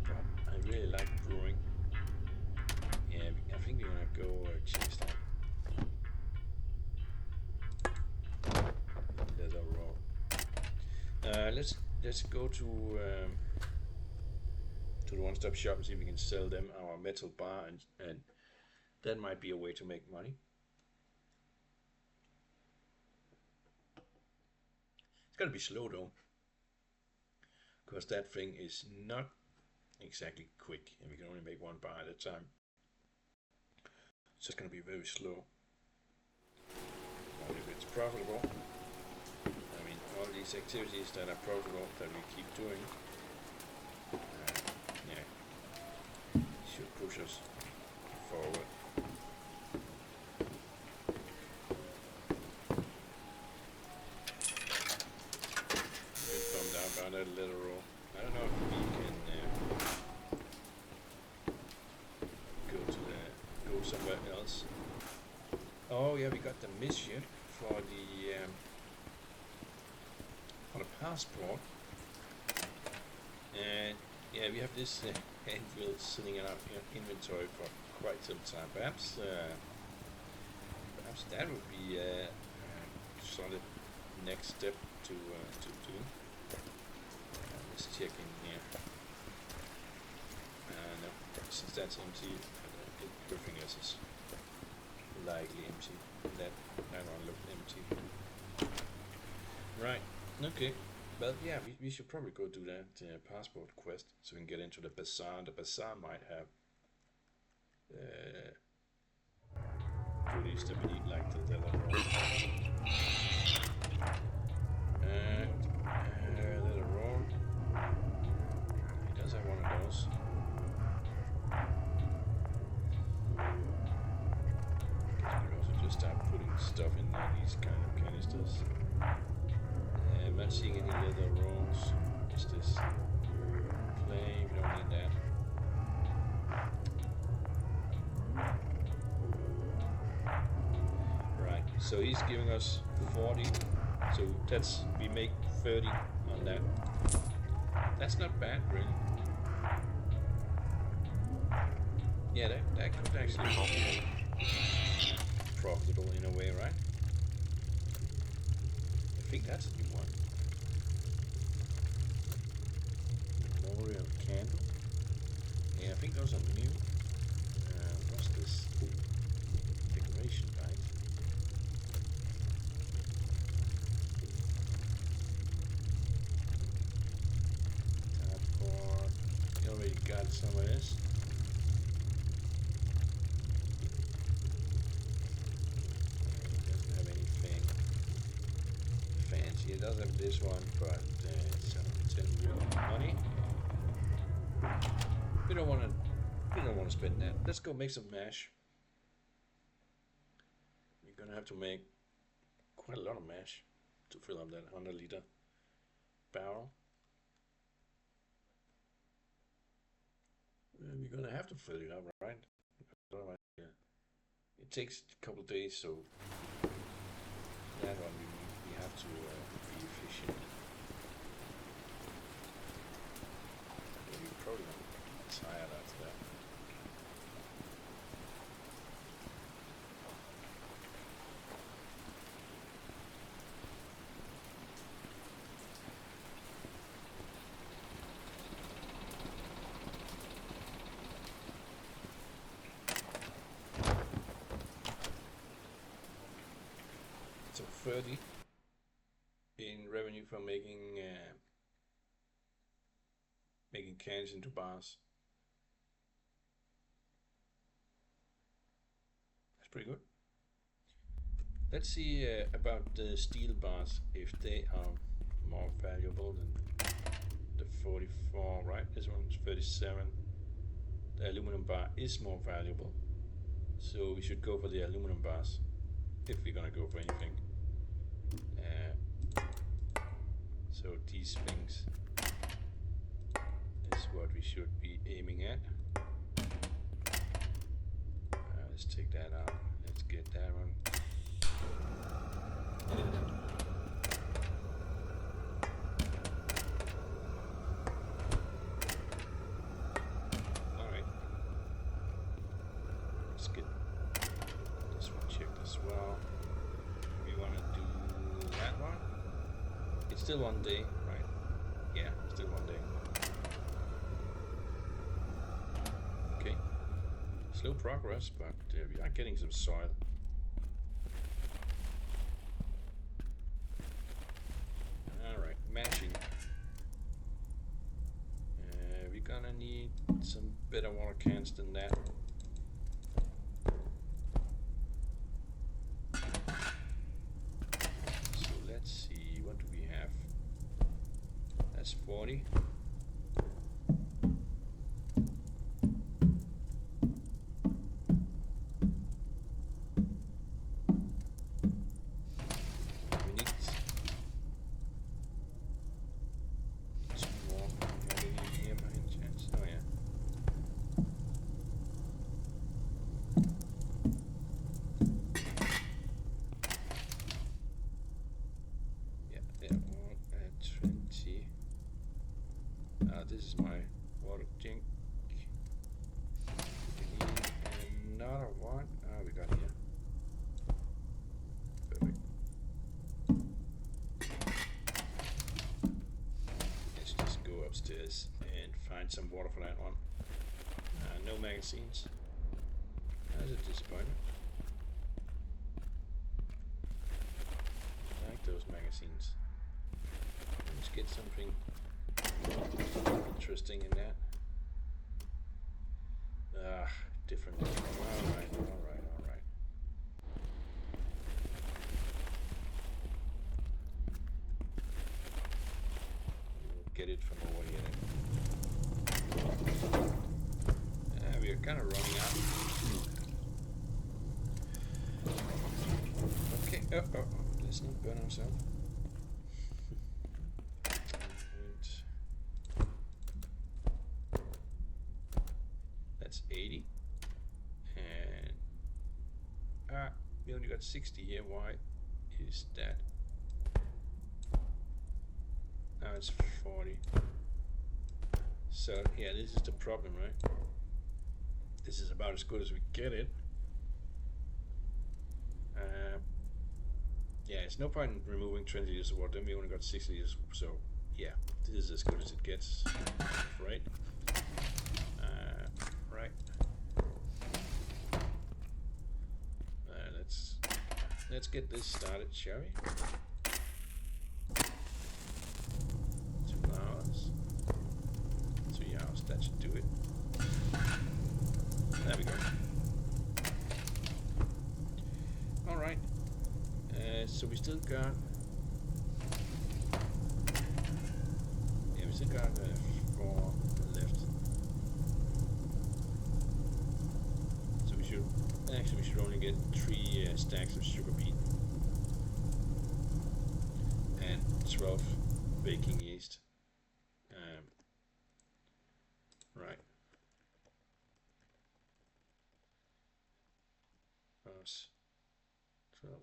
But I really like brewing. Yeah, I think we're gonna go change that. That's all raw. Let's let's go to the one-stop shop and see if we can sell them our metal bar, and that might be a way to make money. It's gonna be slow though, because that thing is not exactly quick, and we can only make one bar at a time. So it's gonna be very slow. But if it's profitable, I mean, all these activities that are profitable that we keep doing, yeah, should push us forward. A bit bummed out about that little roll. I don't know if we can go somewhere else. Oh yeah, we got the mission for the passport, and yeah, we have this handbill sitting in our inventory for quite some time. Perhaps that would be a solid next step to do. Let's check in here. No, since that's empty, everything else is likely empty. That one looked empty. Right. Okay. Well, yeah, we should probably go do that passport quest so we can get into the bazaar. The bazaar might have goodies that we need, like the leather roll. Leather roll. He does have one of those. Start putting stuff in these kind of canisters. I'm not seeing any leather rolls. What's this? Flame, we don't need that. Right, so he's giving us 40, so we make 30 on that. That's not bad, really. Yeah, that could actually be profitable in a way, right? I think that's a new one. Memorial candle. Yeah, I think those are new. What's this? Decoration light. Cardboard. You already got some of this. It does have this one, but it's 10 real money. We don't want to spend that. Let's go make some mash. We're gonna have to make quite a lot of mash to fill up that 100-liter barrel. We're gonna have to fill it up, right? Otherwise, it takes a couple of days, so that one we have to be efficient. We're probably gonna get tired after that. So 30 in revenue from making cans into bars. That's pretty good. Let's see about the steel bars, if they are more valuable than the 44, right? This one's 37. The aluminum bar is more valuable, so we should go for the aluminum bars if we're gonna go for anything. So these things is what we should be aiming at. Let's take that out. Let's get that one. Alright. Let's get this one checked as well. We want to do that one. It's still one day, right? Yeah, Slow progress, but we are getting some soil. Alright, mashing. We're gonna need some better water cans than that. So let's see, what do we have? That's 40. This is my water tank. We need another one. We got here. Perfect. Let's just go upstairs and find some water for that one. No magazines. That's a disappointment. I like those magazines. Let's get something interesting in that. Different. Alright. We'll get it from over here then. We are kind of running out. Okay. Let's not burn ourselves. That's 80, and we only got 60 here. Why is that? Now it's 40. So yeah, this is the problem, right? This is about as good as we get it. Yeah, it's no point in removing 20 liters of water. Then we only got 60 liters. So yeah, this is as good as it gets, right? Let's get this started, shall we? 2 hours. 3 hours, that should do it. There we go. Alright. So we still got... Yeah, we still got 4 left. So we should... Actually, we should only get 3 stacks of sugar beet and 12 baking yeast. Right. Plus 12.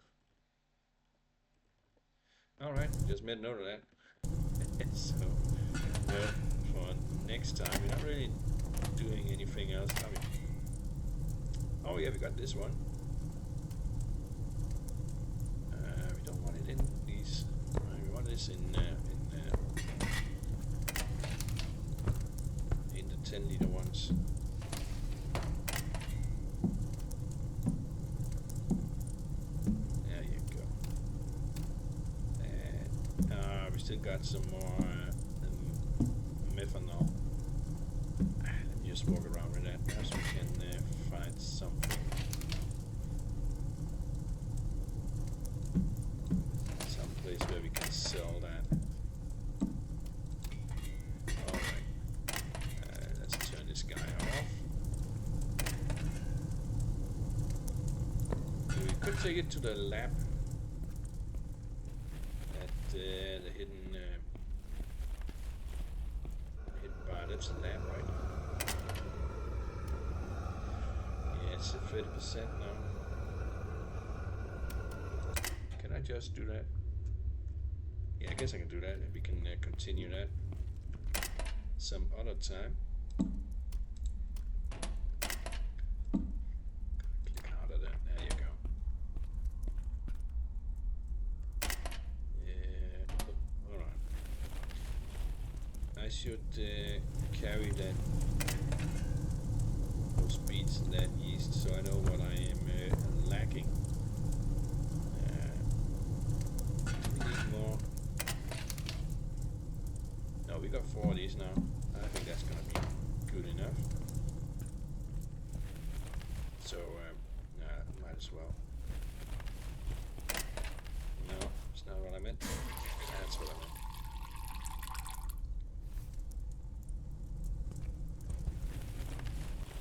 Alright, just made a note of that. So, for next time, we're not really doing anything else. Oh yeah, we got this one. We don't want it in these. We want this in the 10-liter ones. There you go. And we still got some more methanol. Let me just walk around with that. Perhaps we can find something. Some place where we can sell that. Alright. Let's turn this guy off. So we could take it to the lab. At the hidden bar. That's the lab, right? It's at 30% now. Can I just do that? Yeah, I guess I can do that, and we can continue that some other time. Click out of that. There you go. Yeah. Hold on. I should carry that those beets and that yeast days now. I think that's gonna be good enough. So, might as well. No, it's not what I meant. That's what I meant.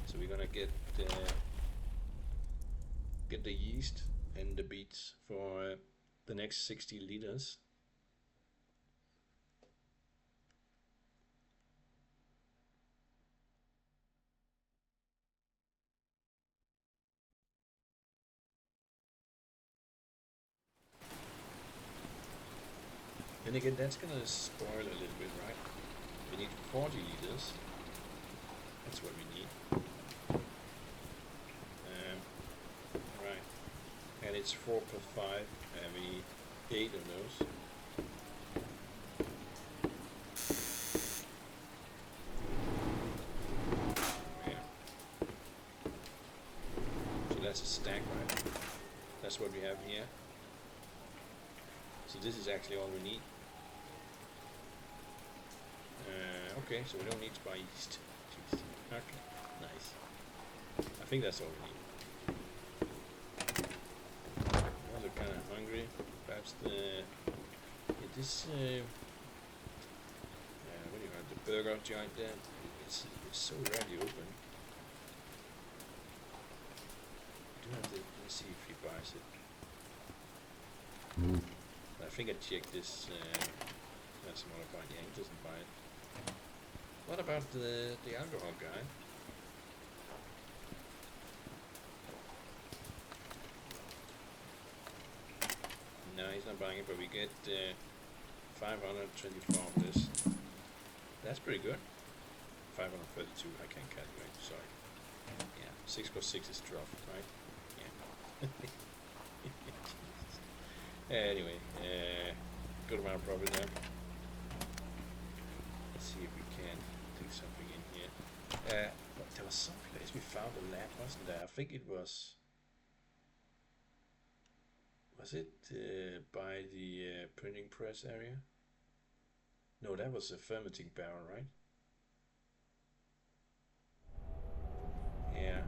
So we're gonna get the yeast and the beets for the next 60 liters. And again, that's gonna spoil a little bit, right? We need 40 liters. That's what we need. Right. And it's 4 per 5, and we need 8 of those. Yeah. So that's a stack, right? That's what we have here. So this is actually all we need. Okay, so we don't need to buy yeast. Jeez. Okay, nice. I think that's all we need. I'm also kind of hungry. Perhaps this what do you have? The burger joint there. It's so rarely open. I do have to let's see if he buys it. I think I checked this. That's more about yeah, he doesn't buy it. What about the alcohol guy? No, he's not buying it, but we get 524 of this. That's pretty good. 532, I can't calculate, sorry. Yeah, 6 plus 6 is 12, right? Yeah. Anyway, good amount of profit there. Let's see if we can take something in here. But there was some place we found a lab, wasn't there? I think it was. Was it by the printing press area? No, that was a fermenting barrel, right? Yeah.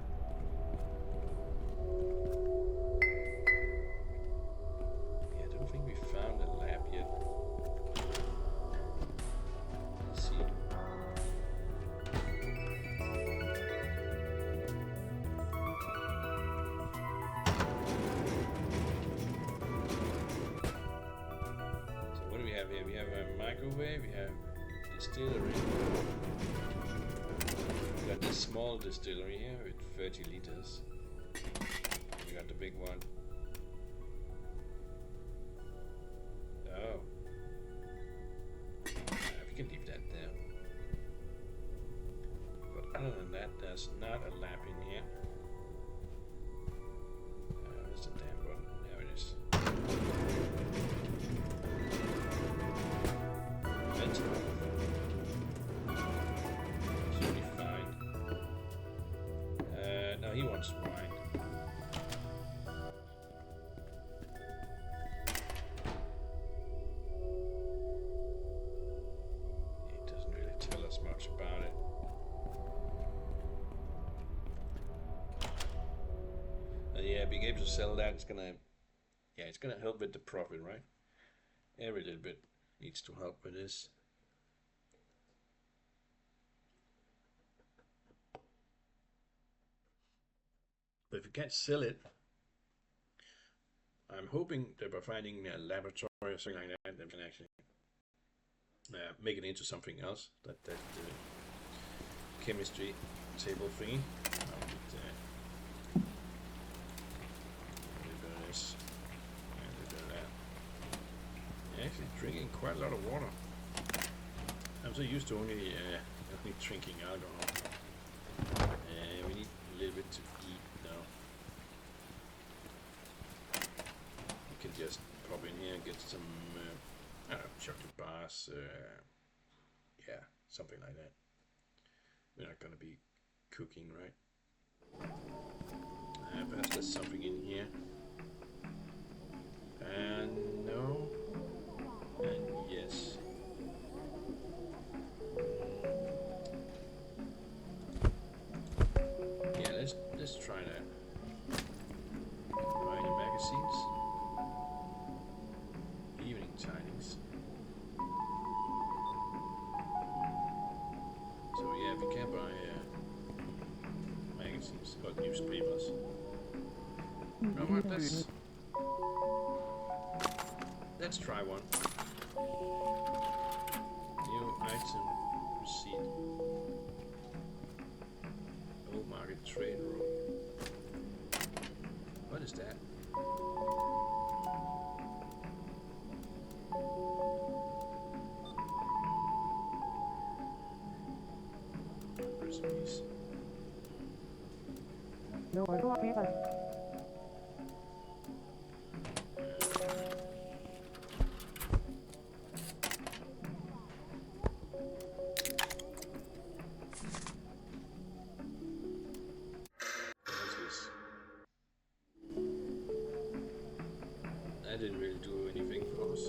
Yeah, I don't think we found a lab yet. Let's see. So what do we have here? We have a microwave, we have distillery. We got this small distillery here with 30 liters. We got the big one. Oh. We can leave that there. But other than that, there's not a lap in here. Where's the damn button? There it is. Vent. Should be fine. No, he wants wine. It doesn't really tell us much about it. Yeah, being able to sell that, it's gonna help with the profit, right? Every little bit needs to help with this. But if you can't sell it, I'm hoping that by finding a laboratory or something like that, they can actually make it into something else. That chemistry table thingy. This and that. Actually, drinking quite a lot of water. I'm so used to only drinking alcohol. We need a little bit to eat now. You can just pop in here and get some chocolate bars. Yeah, something like that. We're not gonna be cooking, right? Perhaps there's something in here. And no. And yes. newspapers. You know what? Let's try one. New item receipt. Old market trade room. What is that? Recipes. No, I don't mean that. What's this? That didn't really do anything for us.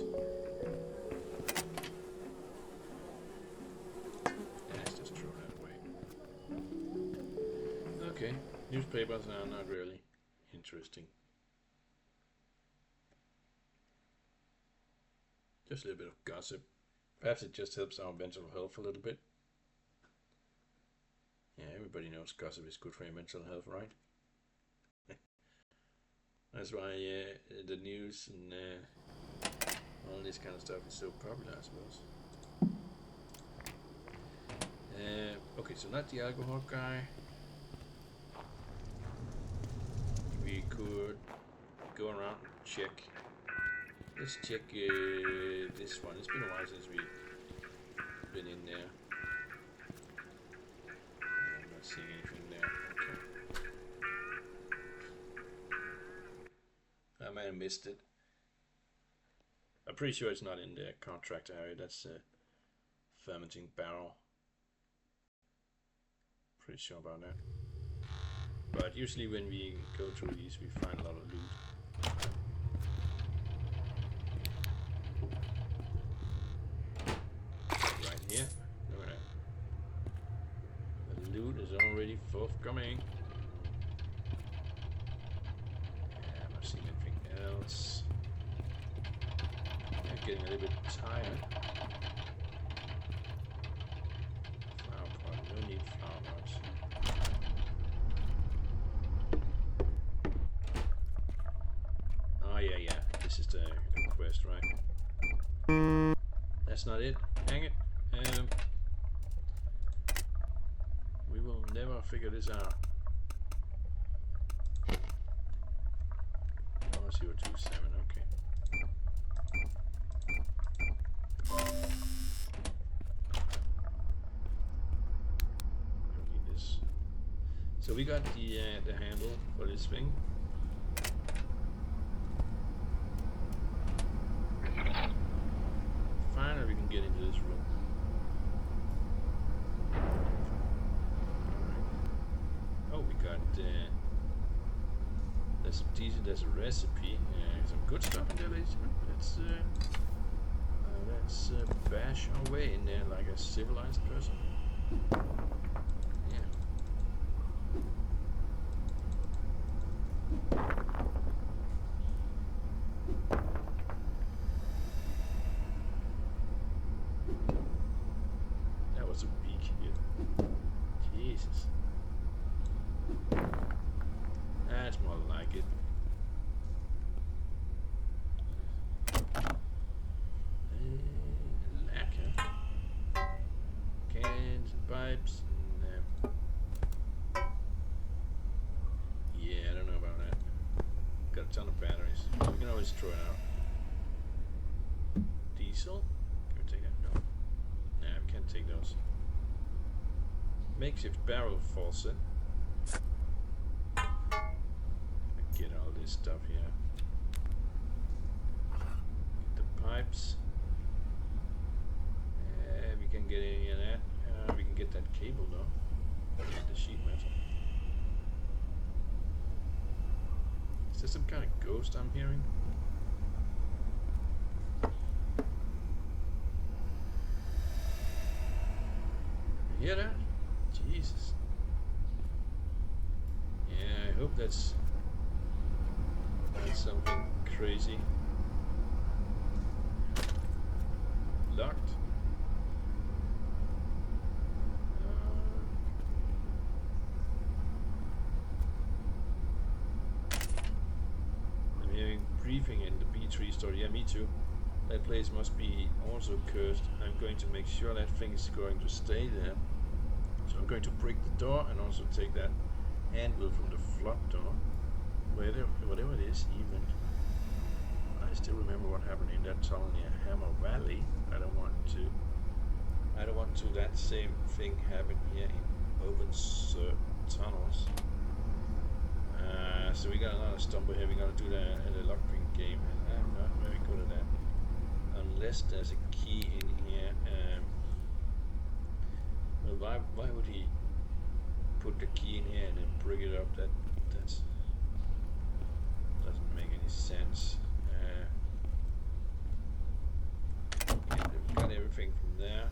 Let's just throw that away. Okay, newspapers are not really interesting. Just a little bit of gossip. Perhaps it just helps our mental health a little bit. Yeah, everybody knows gossip is good for your mental health, right? That's why the news and all this kind of stuff is so popular, I suppose. Okay, so not the alcohol guy. We could go around and check. Let's check this one. It's been a while since we've been in there. I'm not seeing anything there. Okay. I might have missed it. I'm pretty sure it's not in the contract area. That's a fermenting barrel. Pretty sure about that. But usually when we go through these, we find a lot of loot. Right here. Look at that. The loot is already forthcoming. Yeah, I'm not seeing anything else. I'm getting a little bit tired. Flower pot. No need flower pots. Oh yeah. This is the quest, right? That's not it. Hang it. We will never figure this out. 027, okay. Don't need this. So we got the handle for this thing. Finally, we can get into this room. Oh, we got there's some decent. There's a recipe. Some good stuff in there, ladies and gentlemen. Let's bash our way in there like a civilized person. Yeah. That was a big hit. Jesus. That's more like it. Lacquer. Cans and pipes. And, yeah, I don't know about that. Got a ton of batteries. We can always throw it out. Diesel? Can we take that? No. Nah, we can't take those. Makeshift barrel faucet. Get all this stuff here. Get the pipes. We can get any of that. We can get that cable though. The sheet metal. Is there some kind of ghost I'm hearing? You hear that? Jesus. Yeah, I hope that's something crazy. Locked. tree story. Yeah, me too. That place must be also cursed. I'm going to make sure that thing is going to stay there. So I'm going to break the door and also take that handle from the flood door. Whatever it is, even. I still remember what happened in that tunnel near Hammer Valley. I don't want to that same thing happen here in Obenseuer tunnels. So we got another stumble here. We gotta do the lockpick game, and I'm not very good at that. Unless there's a key in here. Well, why would he put the key in here and then bring it up? That doesn't make any sense. Okay, we've got everything from there.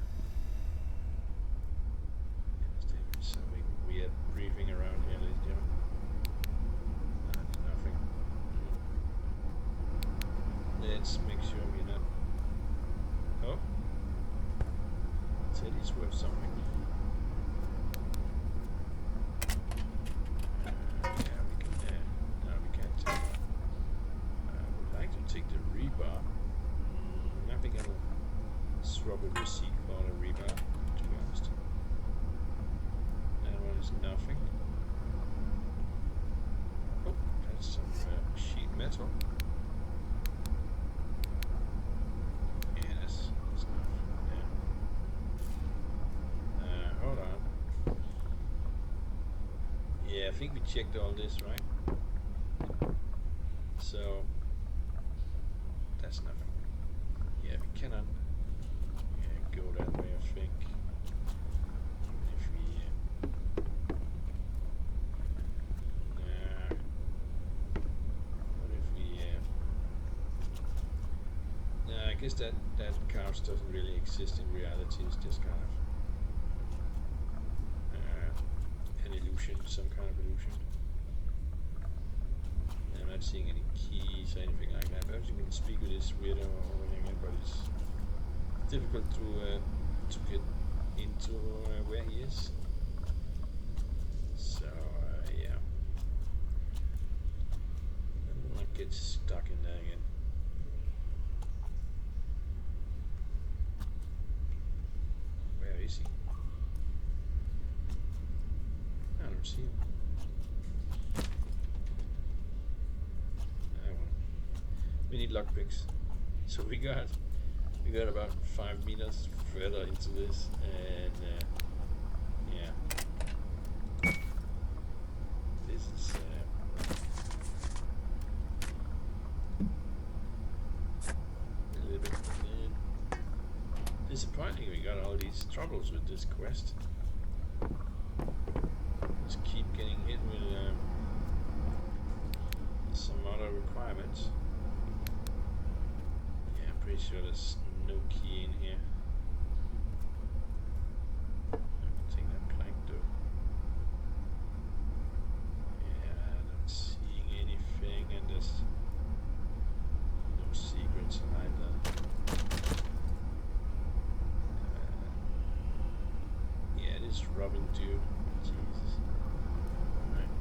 Something weird breathing around here, ladies and gentlemen. That's nothing. Let's make sure we're not. Oh, Teddy's worth something. Yeah, we can. No, we can't take that. I would like to take the rebar. I think I will swap a receipt for the rebar, to be honest. That one is nothing. Oh, that's some sheet metal. Yeah, that's nothing. Yeah. Hold on. Yeah, I think we checked all this, right? So that's nothing. Yeah, we cannot go that way, I think. If we what if we I guess that couch doesn't really exist in reality. It's just kind of an illusion, some kind of illusion. I'm not seeing any keys or anything like that. Perhaps you can speak with this weirdo over here, but it's difficult to get into where he is. So yeah, I don't want to get stuck in there again. Where is he? I don't see him. We need lockpicks. So we got about 5 meters further into this, and yeah, this is a little bit disappointing. We got all these troubles with this quest. Just keep getting hit with some other requirements. Pretty sure there's no key in here. I can take that plank though. Yeah, I'm not seeing anything, and there's no secrets either. Yeah, this Robin dude. Jesus. Alright.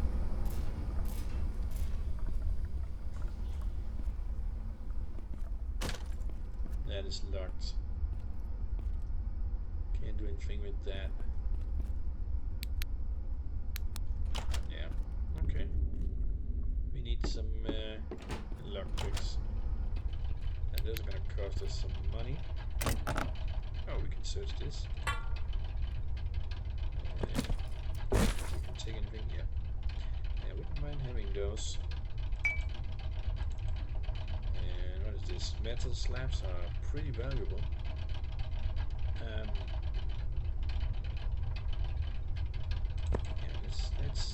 That is locked. Can't do anything with that. Yeah, okay. We need some lockpicks. And those are gonna cost us some money. Oh, we can search this. We can take anything, yeah. Yeah, wouldn't mind having those. This metal slabs are pretty valuable. Yeah, let's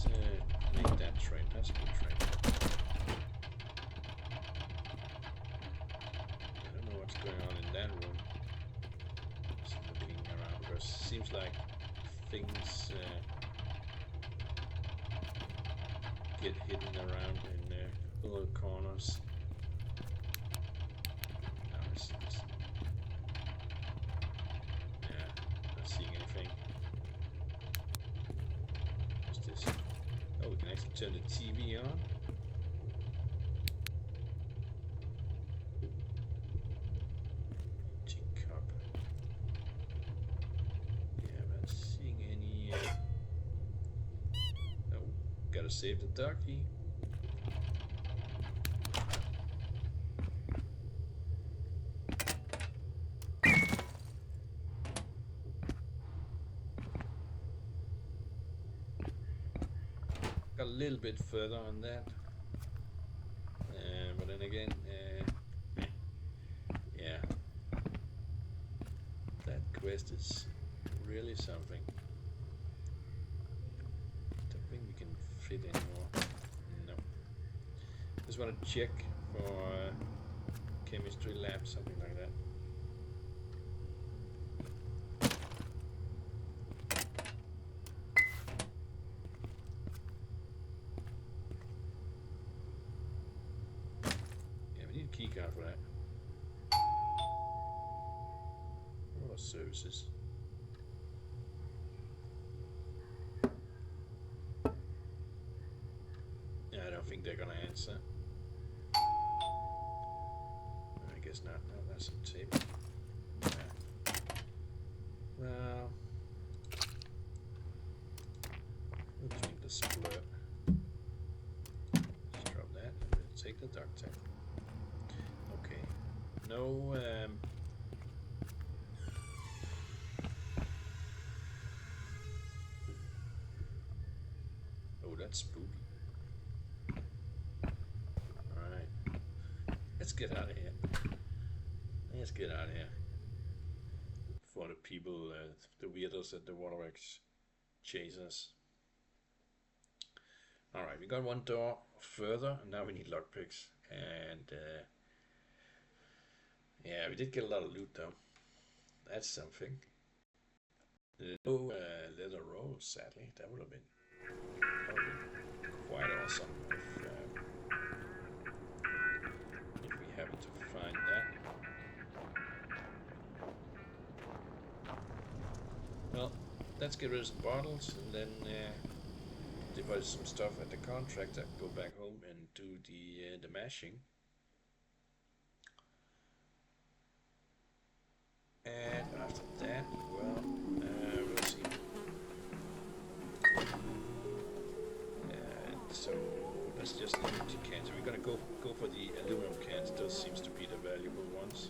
make that trade. That's a good trade. I don't know what's going on in that room. Just looking around, because it seems like things get hidden around in little corners. Turn the TV on. Gotta save the doggy. Got a little bit further on that. But then again, yeah. That quest is really something. Don't think we can fit anymore. No. Just want to check for chemistry lab, something like that. Yeah, we need a key card for that. What are services? Yeah, I don't think they're gonna answer. I guess not. No, that's a tape. Yeah. Well, we'll drink the splurt. Just drop that and we'll take the duct tape. Okay. No, oh, that's spooky. Alright. Let's get out of here. Let's get out of here. For the people, the weirdos at the waterworks chase us. Alright, we got one door further, and now we need lockpicks. And yeah, we did get a lot of loot though. That's something. No leather rolls, sadly. That would have been quite awesome if we happen to find that. Well, let's get rid of some bottles and then deposit some stuff at the contractor, go back home and do the mashing. And after that, well, we'll see. So let's just leave empty cans. We're gonna go for the aluminum cans. Those seems to be the valuable ones.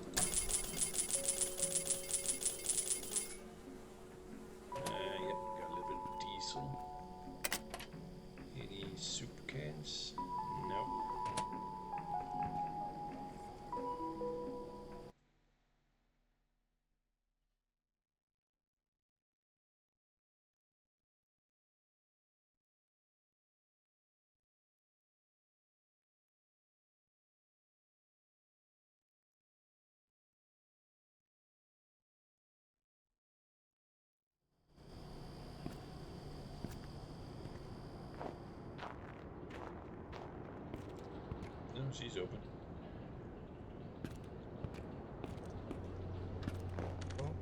Yep, got a little bit of diesel. Any soup cans? No. No, she's open. Oh.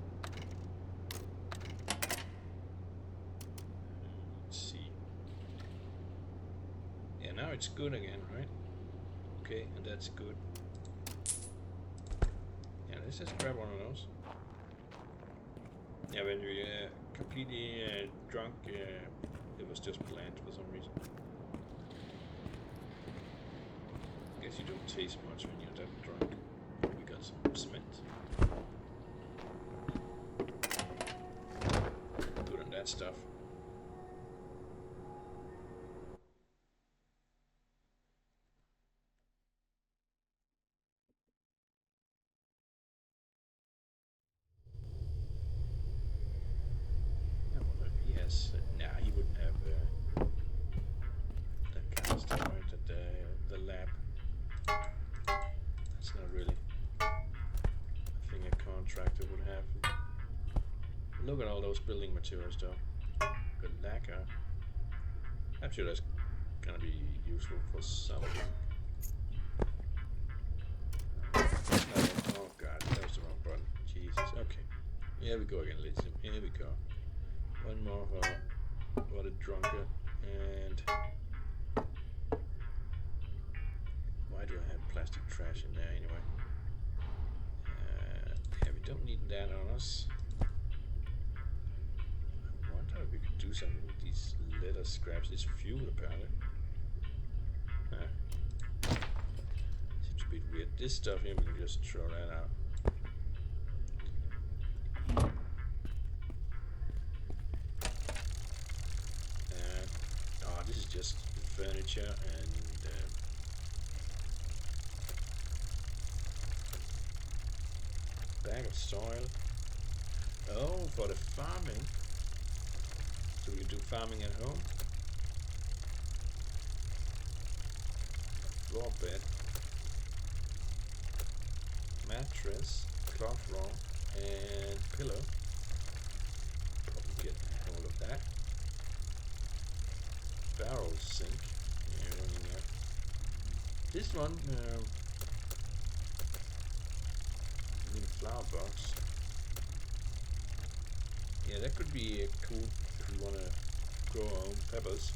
Let's see. Yeah, now it's good again, right? Okay, and that's good. Yeah, let's just grab one of those. Yeah, when you're completely drunk, it was just bland for some reason. Guess you don't taste much when you're that drunk. We got some cement. Good on that stuff. I wonder if he has. Nah, he wouldn't have that kind of stuff right at the lab. That's not really a thing a contractor would have. Look at all those building materials though. Good lacquer. I'm sure that's gonna be useful for something. Oh god, that was the wrong button. Jesus. Okay. Here we go again, ladies and gentlemen. Here we go. One more for the drunkard. And why do I have plastic trash in there anyway? Yeah, we don't need that on us. I wonder if we could do something with these leather scraps. It's fuel apparently. Seems a bit weird. This stuff here, we can just throw that out. And this is just furniture and bag of soil. Oh, for the farming. So we can do farming at home. Floor bed. Mattress. Cloth roll. And pillow. Probably get all of that. Barrel sink. Yeah, running out. This one, little flower box. Yeah, that could be cool if we want to grow our own peppers.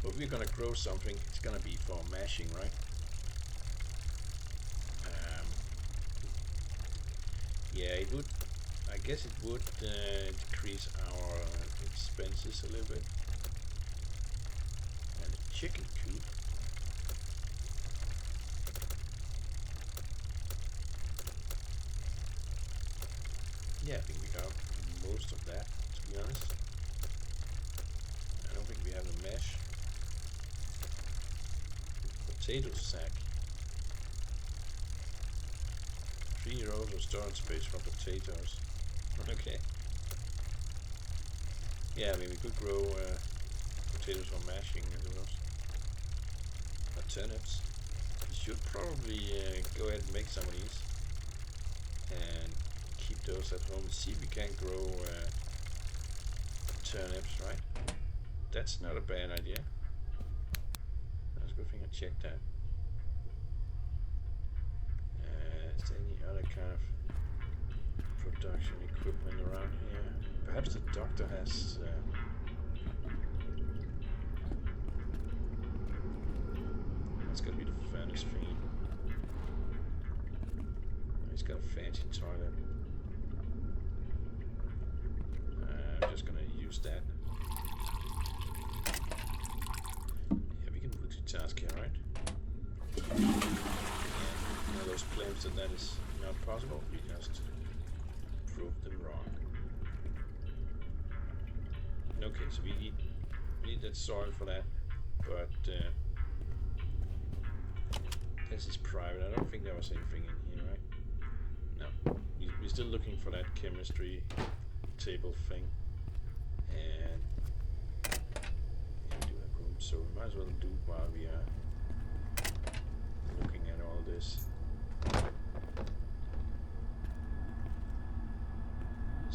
But if we're gonna grow something, it's gonna be for mashing, right? Yeah, it would. I guess it would decrease our expenses a little bit. And a chicken coop. Yeah, I think we got most of that, to be honest. I don't think we have a mesh. Potato sack. 3 rows of storage space for potatoes. Okay. Yeah, I mean we could grow potatoes for mashing as well. Or turnips. We should probably go ahead and make some of these. And keep those at home. See if we can grow turnips, right? That's not a bad idea. That's a good thing I checked that. Is there any other kind of production equipment around here? Perhaps the doctor has that's gotta be the furnace thingy. He's got a fancy toilet. I'm just gonna use that. Yeah, we can multitask here, right? One of those claims that is not possible. We just proved them wrong. Okay, so we need that soil for that, but this is private. I don't think there was anything in here, right? No. We're still looking for that chemistry table thing. And we do have room, so we might as well do it while we are looking at all this. Is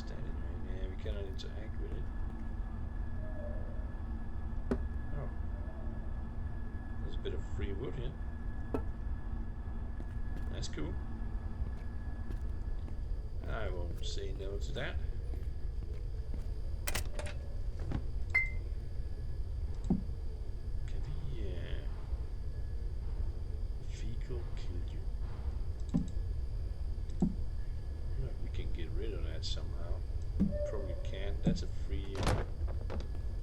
that it right? Yeah, we cannot interact with it. Oh. There's a bit of free wood here. That's cool. I won't say no to that. Somehow, probably can't. That's a free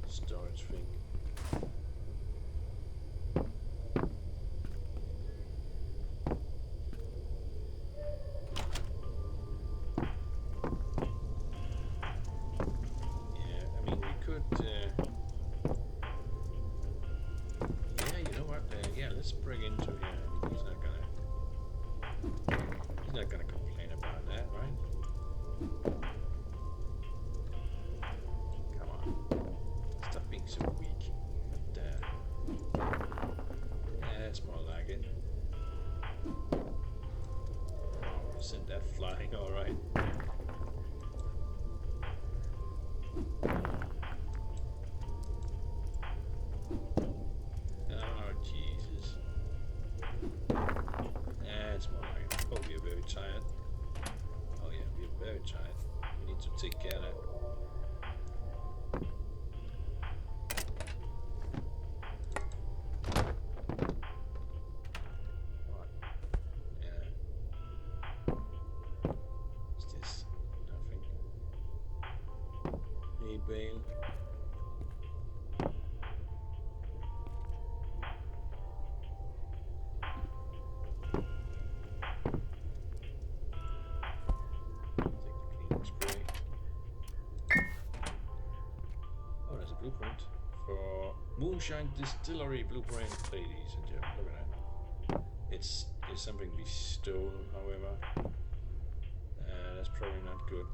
storage thing. Yeah, I mean we could. Yeah, you know what? Yeah, let's bring into here. I mean, he's not gonna complain about that, right? Come on. Stop being so weak. There. Yeah, that's more like it. Oh, sent that flying, alright. Oh, Jesus. That's more like it. Oh, we're very tired. Oh, yeah, we're very tired. blueprint for Moonshine Distillery blueprint, ladies and gentlemen. Look at that. It's something we stole, however. That's probably not good.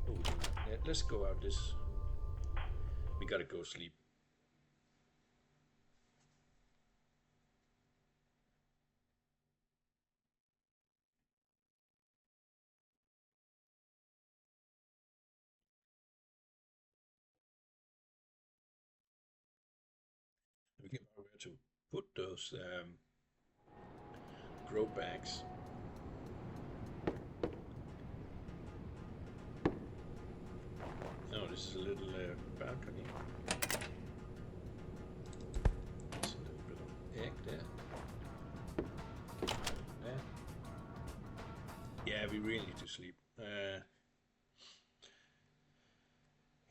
Oh, yeah, let's go out this. We gotta go sleep. We can know where to put those grow bags. Oh, this is a little balcony. There's a little bit of egg there. There. Yeah, we really need to sleep.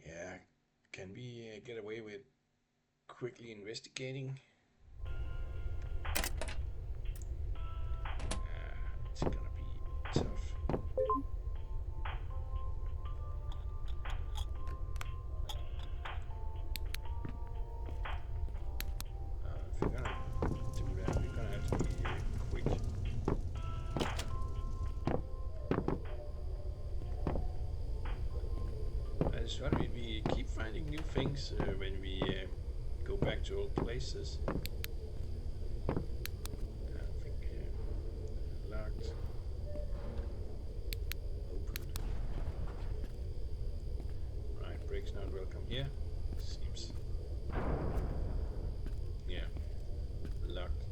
Yeah, can we get away with quickly investigating? It's gonna be tough. If we're gonna do that, we're gonna have to be quick. That's what we keep finding new things when we go back to old places. I think locked. Open. Right, brakes not welcome here. Seems. Yeah. Locked.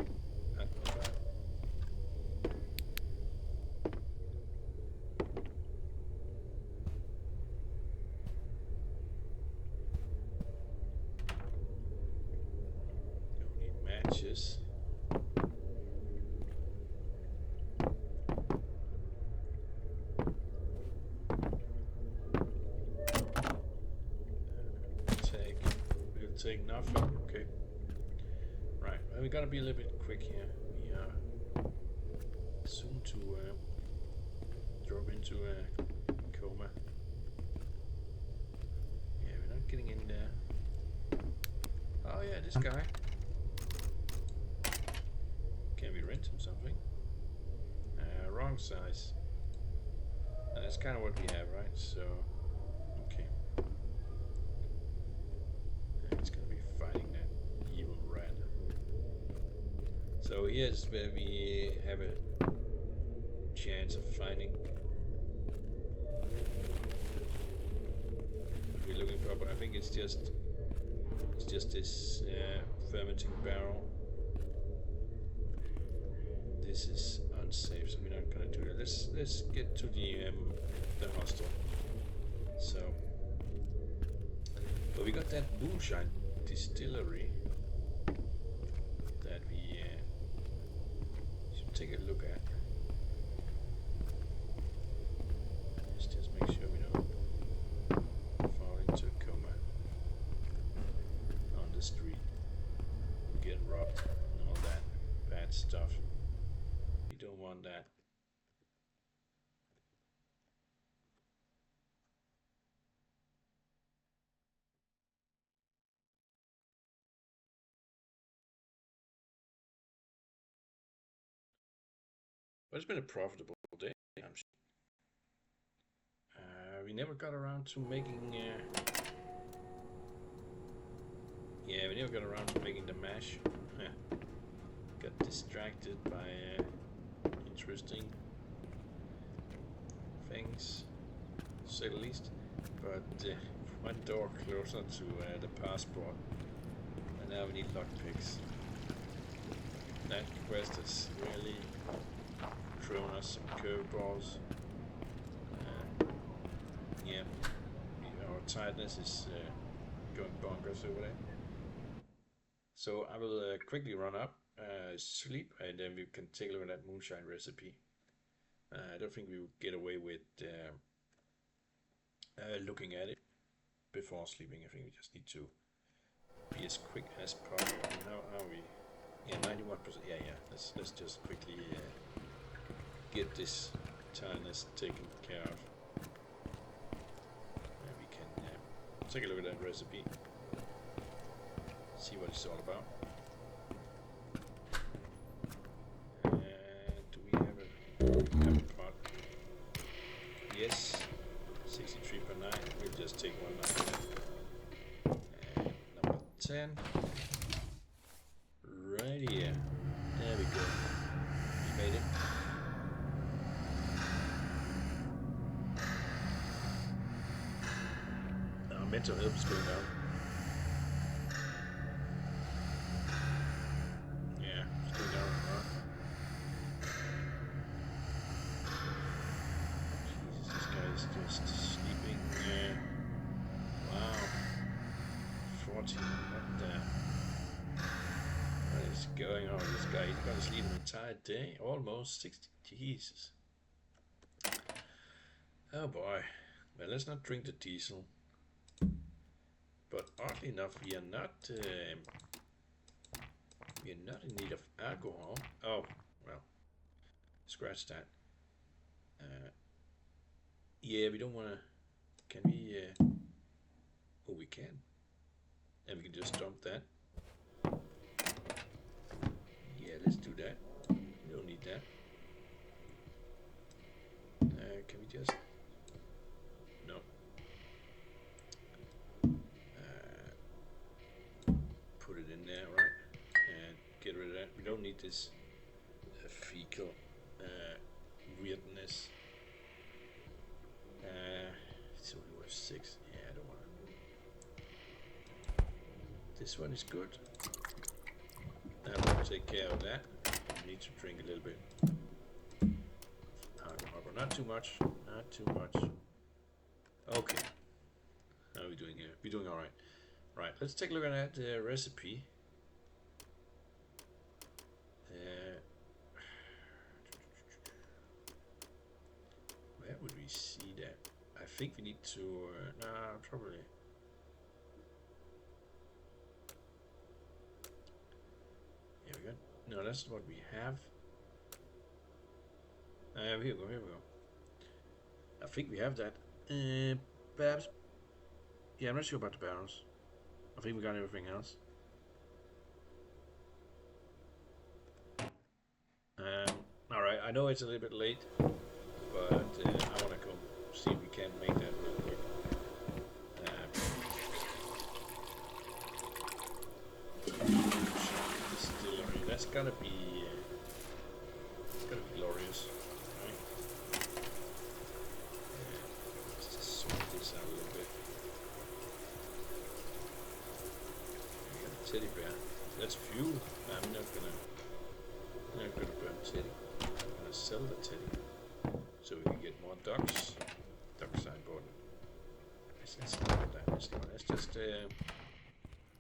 Matches. We'll take nothing. Okay. Right. Well, we gotta be a little bit quick here. We are soon to drop into a coma. Yeah, we're not getting in there. Oh yeah, this guy. Can we rent him something? Wrong size. That's kind of what we have, right? So, okay. It's gonna be fighting that evil rat. So here's where we have a chance of finding what we're looking for, but I think it's just this fermenting barrel. This is unsafe, so we're not gonna do that. Let's get to the hostel. So, but we got that Moonshine Distillery that we should take a look at. Let's just make sure we don't fall into a coma on the street, get robbed, and all that bad stuff. Don't want that. But it's been a profitable day. We never got around to making. Yeah, we never got around to making the mash. Got distracted by interesting things, to say the least. But one door closer to the passport, and now we need lockpicks. That quest has really thrown us some curveballs. Yeah, our tiredness is going bonkers over there. So I will quickly run up, sleep, and then we can take a look at that moonshine recipe. I don't think we will get away with looking at it before sleeping. I think we just need to be as quick as possible. How are we? Yeah, 91%. Yeah. Let's just quickly get this tiredness taken care of. And we can take a look at that recipe. See what it's all about. Do we have a pot? Yes. 63 per 9. We'll just take one now. And number 10. Right here. There we go. We made it. Our mental health is going down. Yeah, it's going down. Jesus, this guy is just sleeping. Wow. 14. What is going on with this guy? He's gonna sleep an entire day? Almost 60. Jesus. Oh boy. Well, let's not drink the diesel. But oddly enough, we are not in need of alcohol. Oh, well, scratch that. Yeah, we don't want to. Can we? Oh, we can. And we can just dump that. Yeah, let's do that. We don't need that. Can we just? No. Put it in there, right? And get rid of that. We don't need this fecal weirdness. It's only worth 6. Yeah, I don't want to. This one is good. That will take care of that. We need to drink a little bit. Not too much. Not too much. Okay. How are we doing here? We're doing alright. Right, let's take a look at that recipe. Where would we see that? I think we need to. Nah, probably. Here we go. No, that's what we have. Here we go. Here we go. I think we have that. Perhaps. Yeah, I'm not sure about the barrels. I think we got everything else. Alright, I know it's a little bit late, but I want to go see if we can make that real quick. Distillery, that's gotta be glorious, right? Let's just sort this out a little bit. We got a teddy bear. That's fuel. I'm not gonna burn teddy. I'm gonna sell the teddy so we can get more ducks. Ducks are important. Let's not do that. Let's just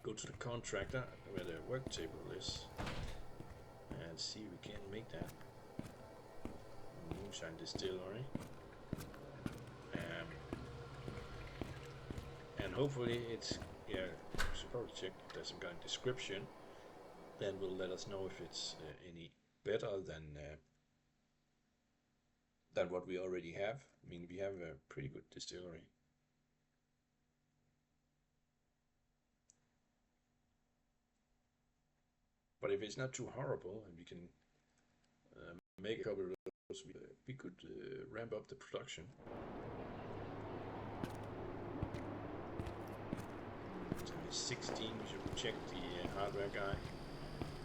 go to the contractor where the work table is and see if we can make that. Moonshine distillery. And hopefully it's, yeah, we should probably check if there's some kind of description. Then will let us know if it's any better than what we already have. I mean, we have a pretty good distillery. But if it's not too horrible and we can make a couple of those, we could ramp up the production. So it's 16, we should check the hardware guy.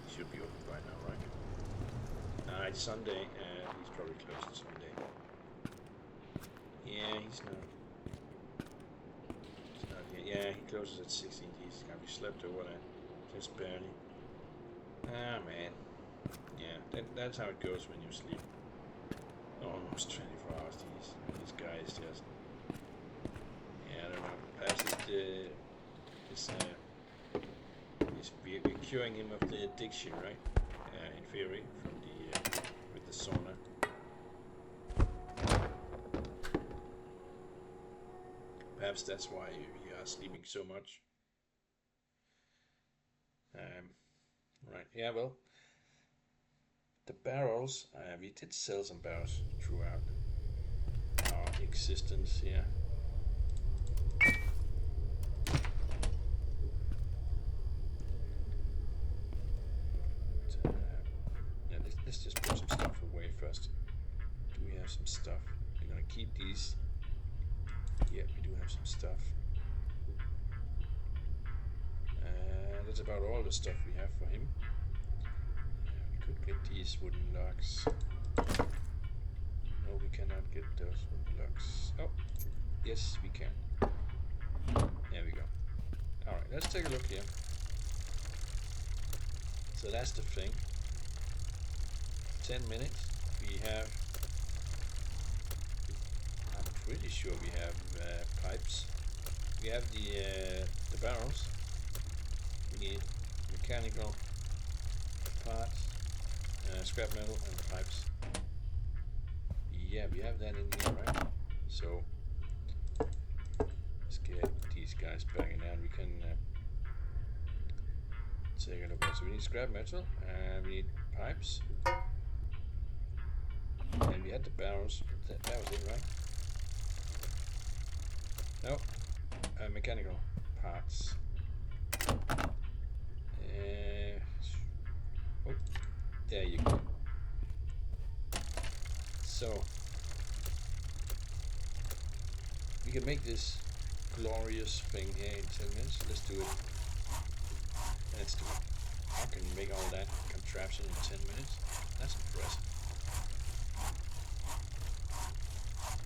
He should be open by now, right? It's Sunday, he's probably closed Sunday. Yeah, he's not here. Yeah, he closes at 16. He's gonna be slept over there, just barely. Ah, man. Yeah, that's how it goes when you sleep. Almost 24 hours. These guys just. Yeah, I don't know. Perhaps we're curing him of the addiction, right? In theory, from the with the sauna. Perhaps that's why we are sleeping so much. Right, yeah, well, the barrels, we did sell some barrels throughout our existence here. let's just put some stuff away first. Do we have some stuff? We're gonna keep these. Yeah, we do have some stuff. That's about all the stuff we have for him. We could get these wooden logs. No, we cannot get those wooden logs. Oh, yes, we can. There we go. Alright, let's take a look here. So that's the thing. 10 minutes. We have, I'm pretty sure we have pipes. We have the barrels. We need mechanical parts, scrap metal, and pipes. Yeah, we have that in here, right? So let's get these guys banging down. We can take a look at. So we need scrap metal, and we need pipes, and we had the barrels. That was it, right? No, mechanical parts. Oh, there you go. So we can make this glorious thing here in 10 minutes. Let's do it. Let's do it. How can you make all that contraption in 10 minutes? That's impressive.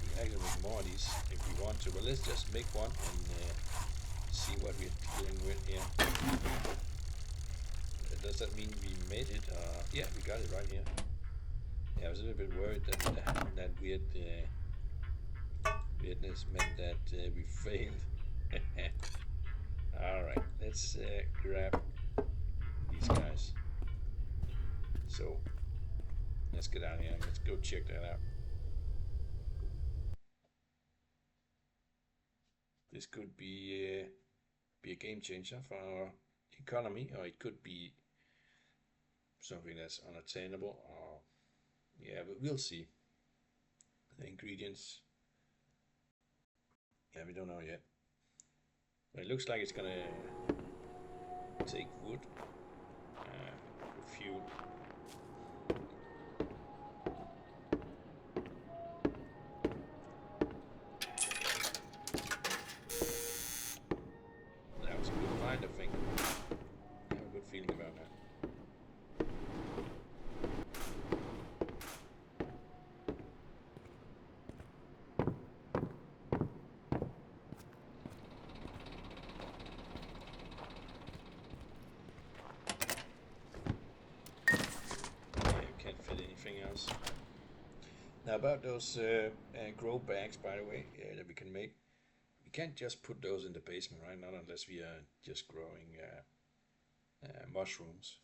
We can actually make more of these if we want to, but let's just make one and see what we're dealing with here. Does that mean we made it? Yeah, we got it right here. Yeah, I was a little bit worried that weirdness meant that we failed. Alright, let's grab these guys. So, let's get out of here and let's go check that out. This could be a game changer for our economy, or it could be something that's unattainable, or yeah, but we'll see. The ingredients, yeah, we don't know yet. But it looks like it's gonna take wood, fuel. That was a good find, I think. I have a good feeling about that. Else. Now about those grow bags, by the way, that we can make. We can't just put those in the basement, right? Not unless we are just growing mushrooms.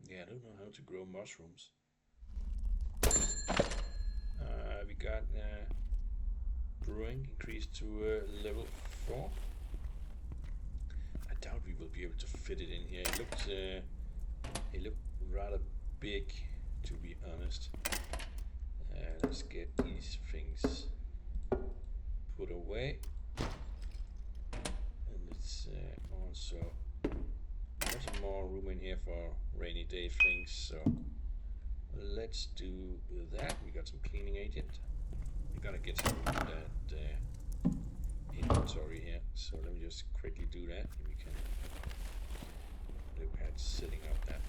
Yeah, I don't know how to grow mushrooms. We got brewing increased to level 4. I doubt we will be able to fit it in here. It looked rather big, to be honest. Let's get these things put away. And let's also have some more room in here for rainy day things. So let's do that. We got some cleaning agent. We gotta get some of that inventory here. So let me just quickly do that. And we can look at setting up that.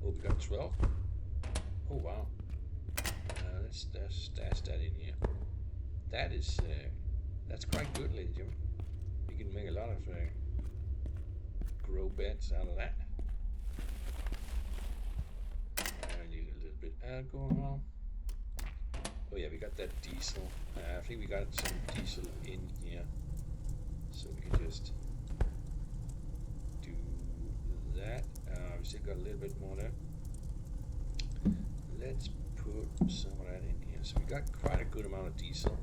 Oh, we got 12. Oh wow. Let's stash that in here. That is that's quite good, ladies and gentlemen. We can make a lot of grow beds out of that. I need a little bit alcohol. Oh yeah, we got that diesel. I think we got some diesel in here, so we can just do that. We still got a little bit more there. Let's put some of that in got quite a good amount of diesel.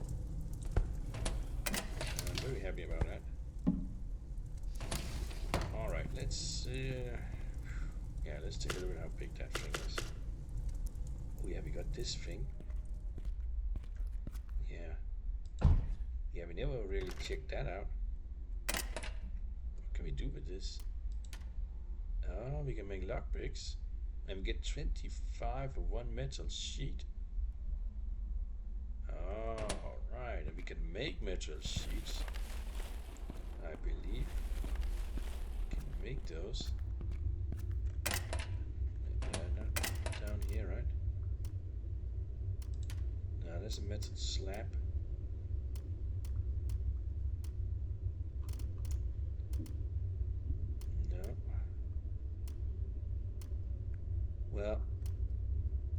I'm very happy about that. Alright, let's let's take a look at how big that thing is. Oh yeah, we got this thing. Yeah, we never really checked that out. What can we do with this? Oh, we can make lockpicks. And we get 25 of one metal sheet. Oh, alright. And we can make metal sheets. I believe. We can make those. Not down here, right? No, there's a metal slab. Well,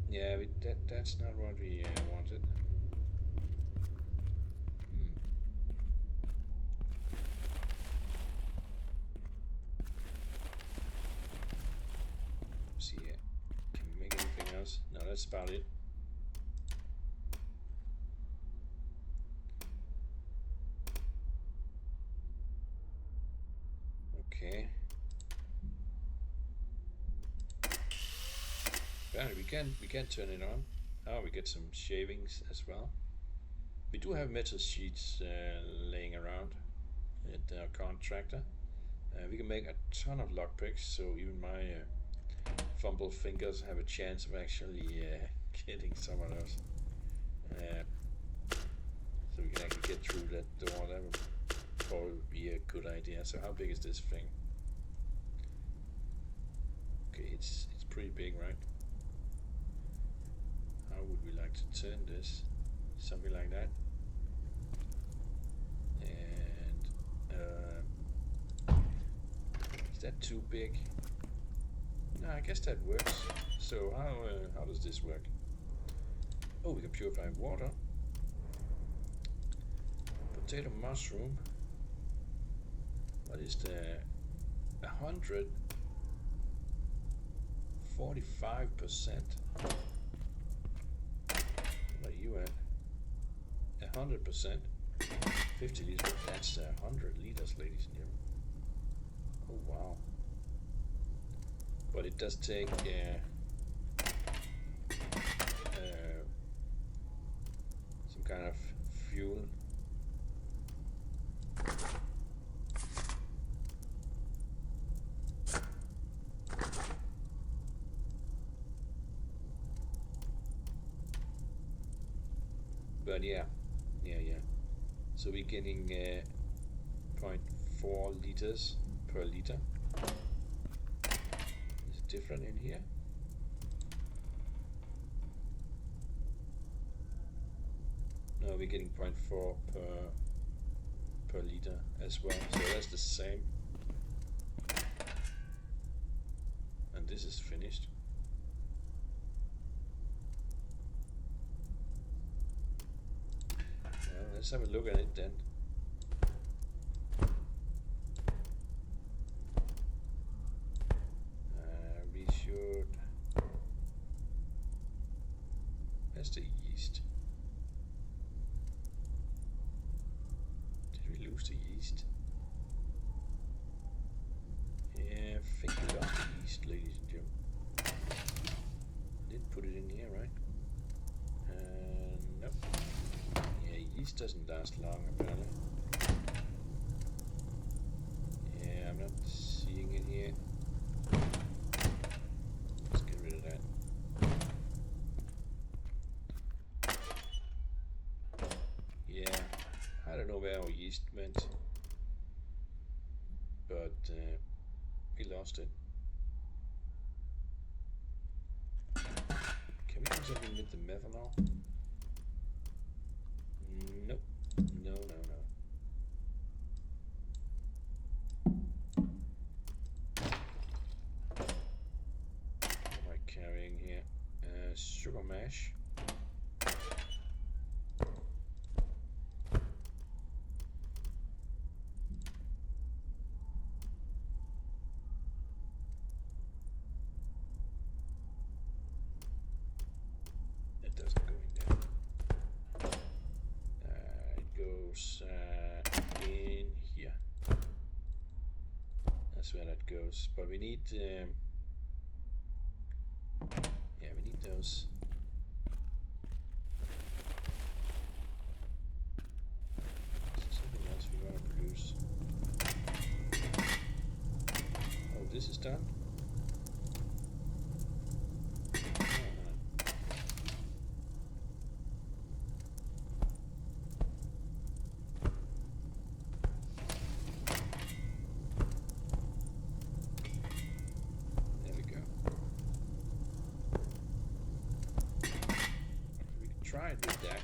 yeah, that's not what we wanted. See, can we make anything else? No, that's about it. Okay. Apparently we can turn it on. Oh, we get some shavings as well. We do have metal sheets laying around at our contractor. We can make a ton of lockpicks, so even my fumble fingers have a chance of actually getting some of those. So we can actually get through that door. That would probably be a good idea. So how big is this thing? Okay, it's pretty big, right? How would we like to turn this? Something like that. And is that too big? No, I guess that works. So how does this work? Oh, we can purify water. Potato mushroom. What is the 145%? What are you at? 100%. 50 liters. That's 100 liters, ladies and gentlemen. Oh wow! But it does take some kind of fuel. But yeah. So we're getting 0.4 liters per liter. Is it different in here? No, we're getting 0.4 per liter as well. So that's the same. And this is finished. Let's have a look at it then. We should. That's the yeast. Did we lose the yeast? Yeah, I think we lost the yeast, ladies and gentlemen. Didn't put it in here, right? Nope. Yeast doesn't last long, apparently. Yeah, I'm not seeing it here. Let's get rid of that. Yeah, I don't know where our yeast went, but we lost it. Can we do something with the methanol? Nope. No. What am I carrying here? Sugar mash. It doesn't go in there. that's where that goes. But we need, yeah, we need those. Something else we want to produce. Oh, this is done. Try and do that.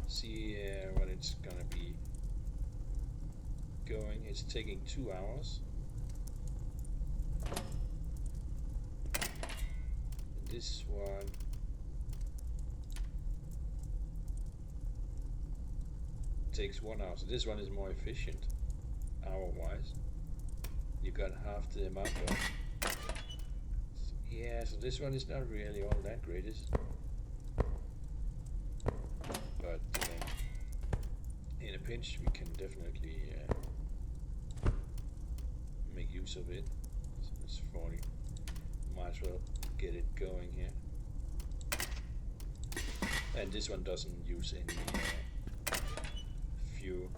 See what it's gonna be going. It's taking 2 hours. And this one takes 1 hour. So this one is more efficient hour-wise. You got half the amount of. Yeah, so this one is not really all that great, is it? But in a pinch, we can definitely make use of it. So it's 40. Might as well get it going here. And this one doesn't use any fuel.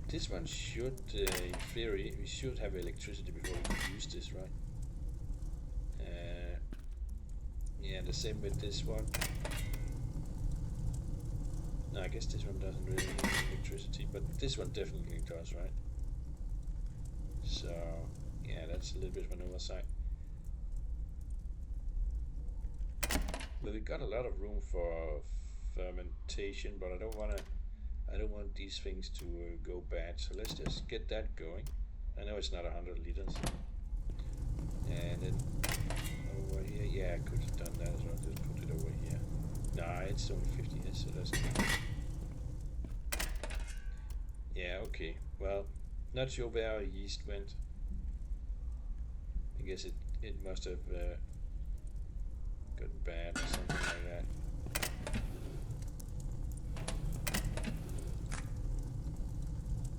This one should, in theory, we should have electricity before we can use this, right? Yeah, the same with this one. No, I guess this one doesn't really need electricity, but this one definitely does, right? So, yeah, that's a little bit of an oversight. But we got a lot of room for fermentation, but I don't want these things to go bad. So let's just get that going. I know it's not 100 liters. And then over here, yeah, I could have done that as well. Just put it over here. Nah, it's only 50 years, so that's good. Yeah, okay. Well, not sure where our yeast went. I guess it must have gotten bad or something like that.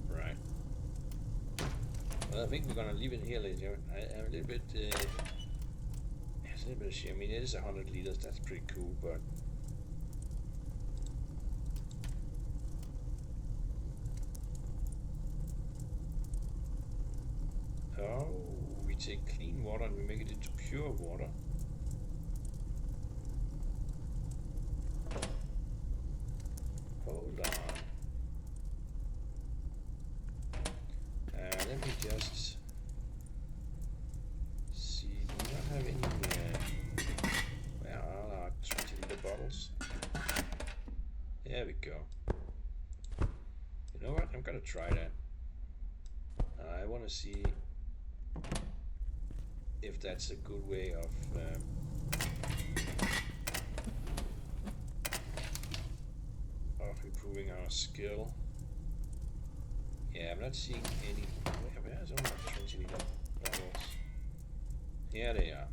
Right. Well, I think we're gonna leave it here later. I'm a little bit. It's a little bit of shit. I mean, it is 100 liters. That's pretty cool, but. Oh, we take clean water and we make it into pure water. Hold on. Let me just see. Do we not have any? Where are our 20 liter bottles? There we go. You know what? I'm gonna try that. I want to see if that's a good way of improving our skill. Yeah, I'm not seeing any. Where's all my 20 liter bottles? Here they are.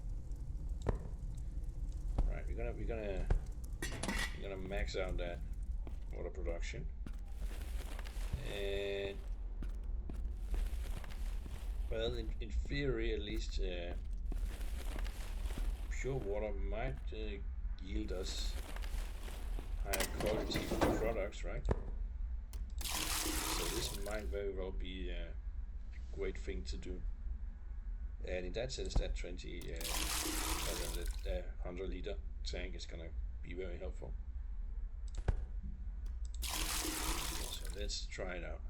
Right, we're gonna max out that water production, and well, in theory, at least, pure water might yield us higher quality products, right? So this might very well be a great thing to do. And in that sense, that 100 liter tank is gonna be very helpful. So let's try it out.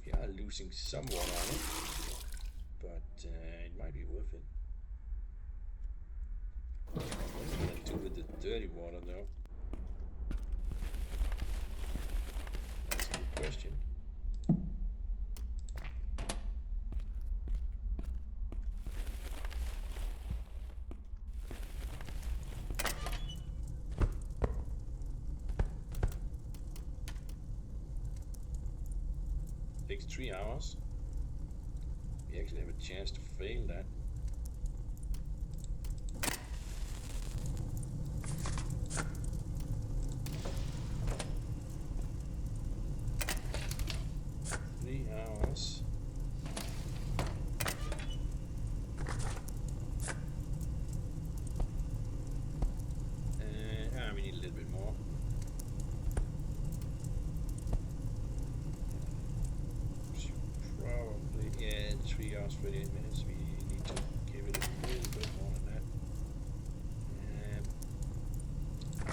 We are losing some water on it, but it might be worth it. What are we gonna do with the dirty water though? That's a good question. Takes 3 hours. We actually have a chance to fail that.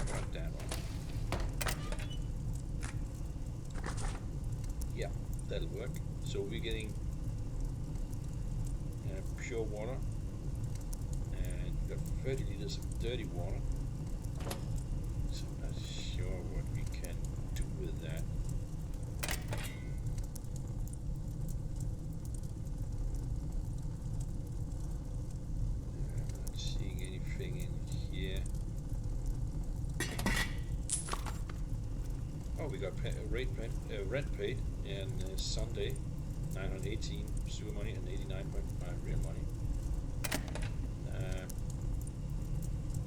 got that one. Yeah, that'll work. So we're getting pure water, and we've got 30 liters of dirty water. So I'm not sure what we can do with that. I'm not seeing anything in here. Oh, we got rent paid and Sunday, 918 sewer money and 89.5 real money.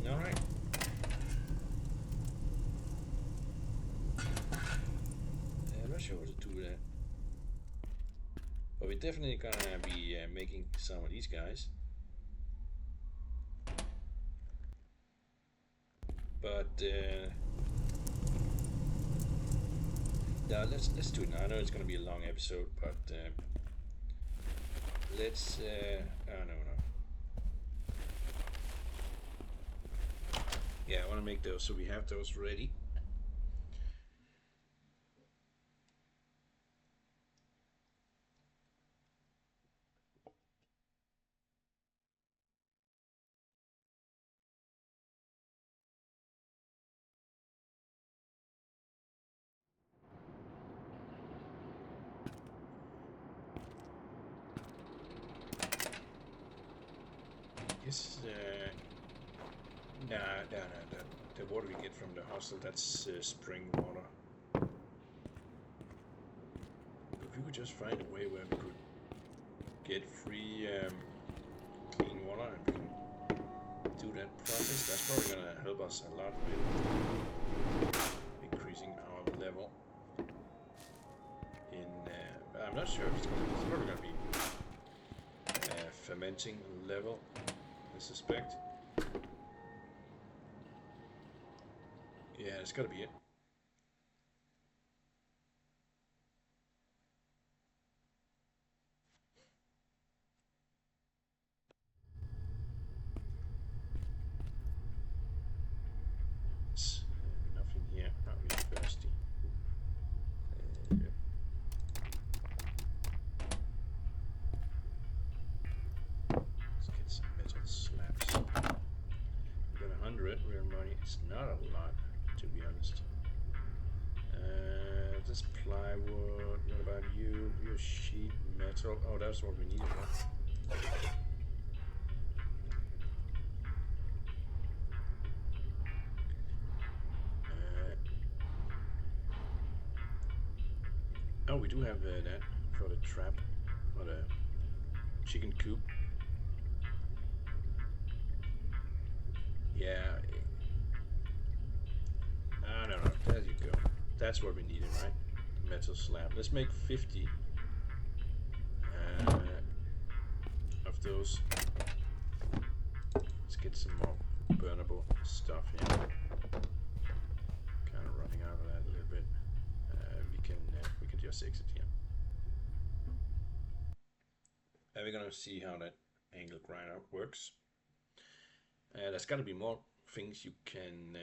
All right. I'm not sure what to do with that. But we're definitely gonna be making some of these guys. But no, let's do it now. I know it's gonna be a long episode, but let's. Oh no. Yeah, I want to make those so we have those ready. Yes. No. The water we get from the hostel, that's spring water. If we could just find a way where we could get free clean water and we can do that process, that's probably going to help us a lot with increasing our level. I'm not sure if it's probably going to be fermenting level, I suspect. Yeah, it's got to be it. Nothing here. Not really thirsty. Let's get some metal slabs. We got 100 real money. It's not a lot, to be honest. This plywood. What about you? Your sheet metal. Oh, that's what we needed. Huh? Oh, we do have that for the trap or the chicken coop. Yeah. No. There you go. That's what we needed, right? Metal slab. Let's make 50 of those. Let's get some more burnable stuff here. Kind of running out of that a little bit. We can just exit here. And we're gonna see how that angle grinder works. There's got to be more things you can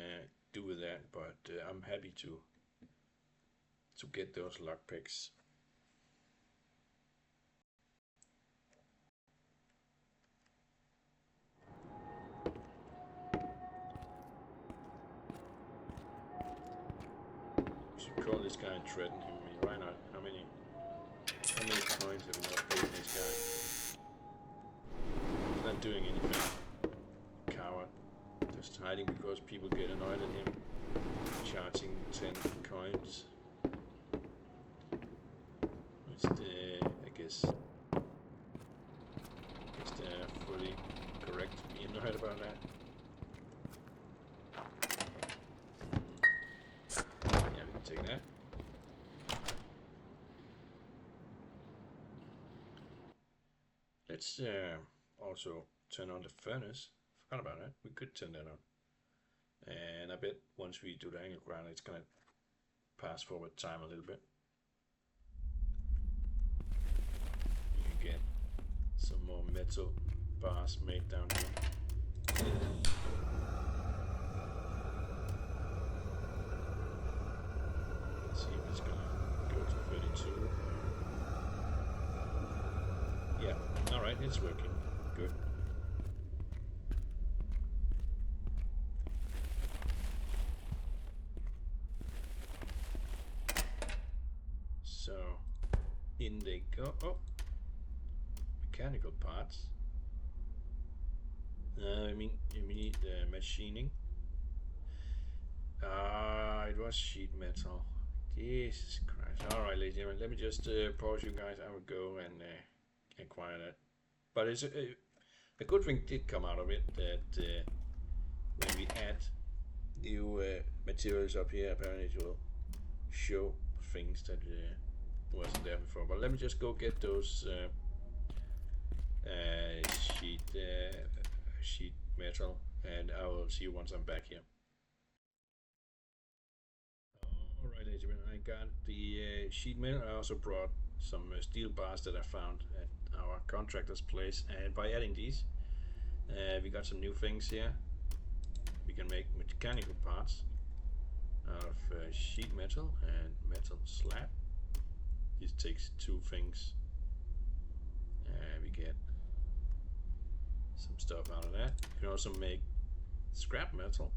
do with that, but I'm happy to get those lockpicks. We should call this guy and threaten him. I mean, why not? How many coins have we not paid this guy? He's not doing anything. Coward. Just hiding because people get annoyed at him. Charging 10 coins. I guess they're fully correct to be annoyed about that. Yeah, we can take that. Let's also turn on the furnace. Forgot about that. We could turn that on. And I bet once we do the angle grinder, it's gonna pass forward time a little bit. Get some more metal bars made down here. it's working. Good. So, in they go. Oh, mechanical parts. I mean, you need machining. It was sheet metal. Jesus Christ. Alright, ladies and gentlemen, let me just pause you guys. I will go and acquire that. But it's a good thing did come out of it, that when we add new materials up here, apparently it will show things that wasn't there before. But let me just go get those sheet metal, and I will see you once I'm back here. Alright, ladies and gentlemen, I got the sheet metal. I also brought some steel bars that I found at our contractor's place, and by adding these we got some new things here. We can make mechanical parts out of sheet metal and metal slab. This takes two things. We get some stuff out of that. You can also make scrap metal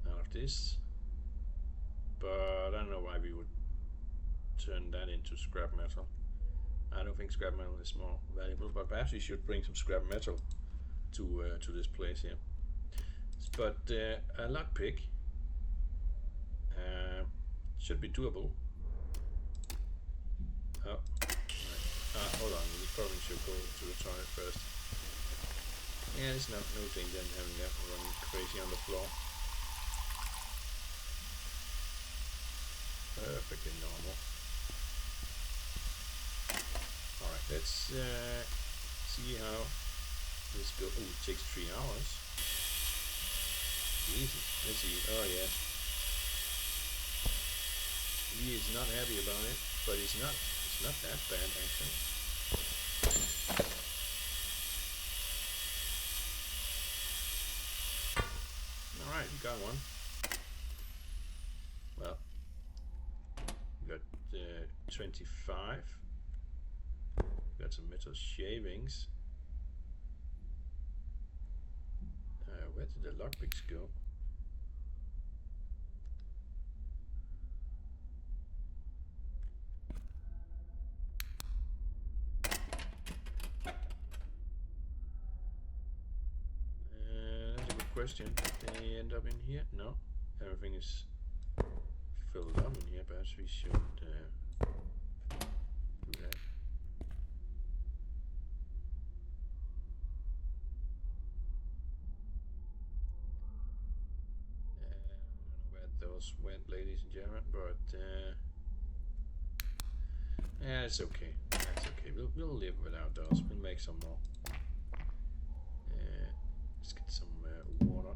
out of this, but I don't know why we would turn that into scrap metal. I don't think scrap metal is more valuable, but perhaps we should bring some scrap metal to this place here. But a lockpick should be doable. Oh, right. Hold on, we probably should go to the toilet first. Yeah, it's no thing then having that running crazy on the floor. Perfectly normal. Alright, let's see how this goes. Oh, it takes 3 hours. Easy. Let's see. Oh yeah. He is not happy about it, but it's not that bad actually. Alright, we got one. Well, we got 25. Got some metal shavings. Where did the lockpicks go? That's a good question. Did they end up in here? No, everything is filled up in here. Perhaps we should do that. Those went, ladies and gentlemen, but yeah, it's okay. That's okay. We'll live without those. We'll make some more. Let's get some water.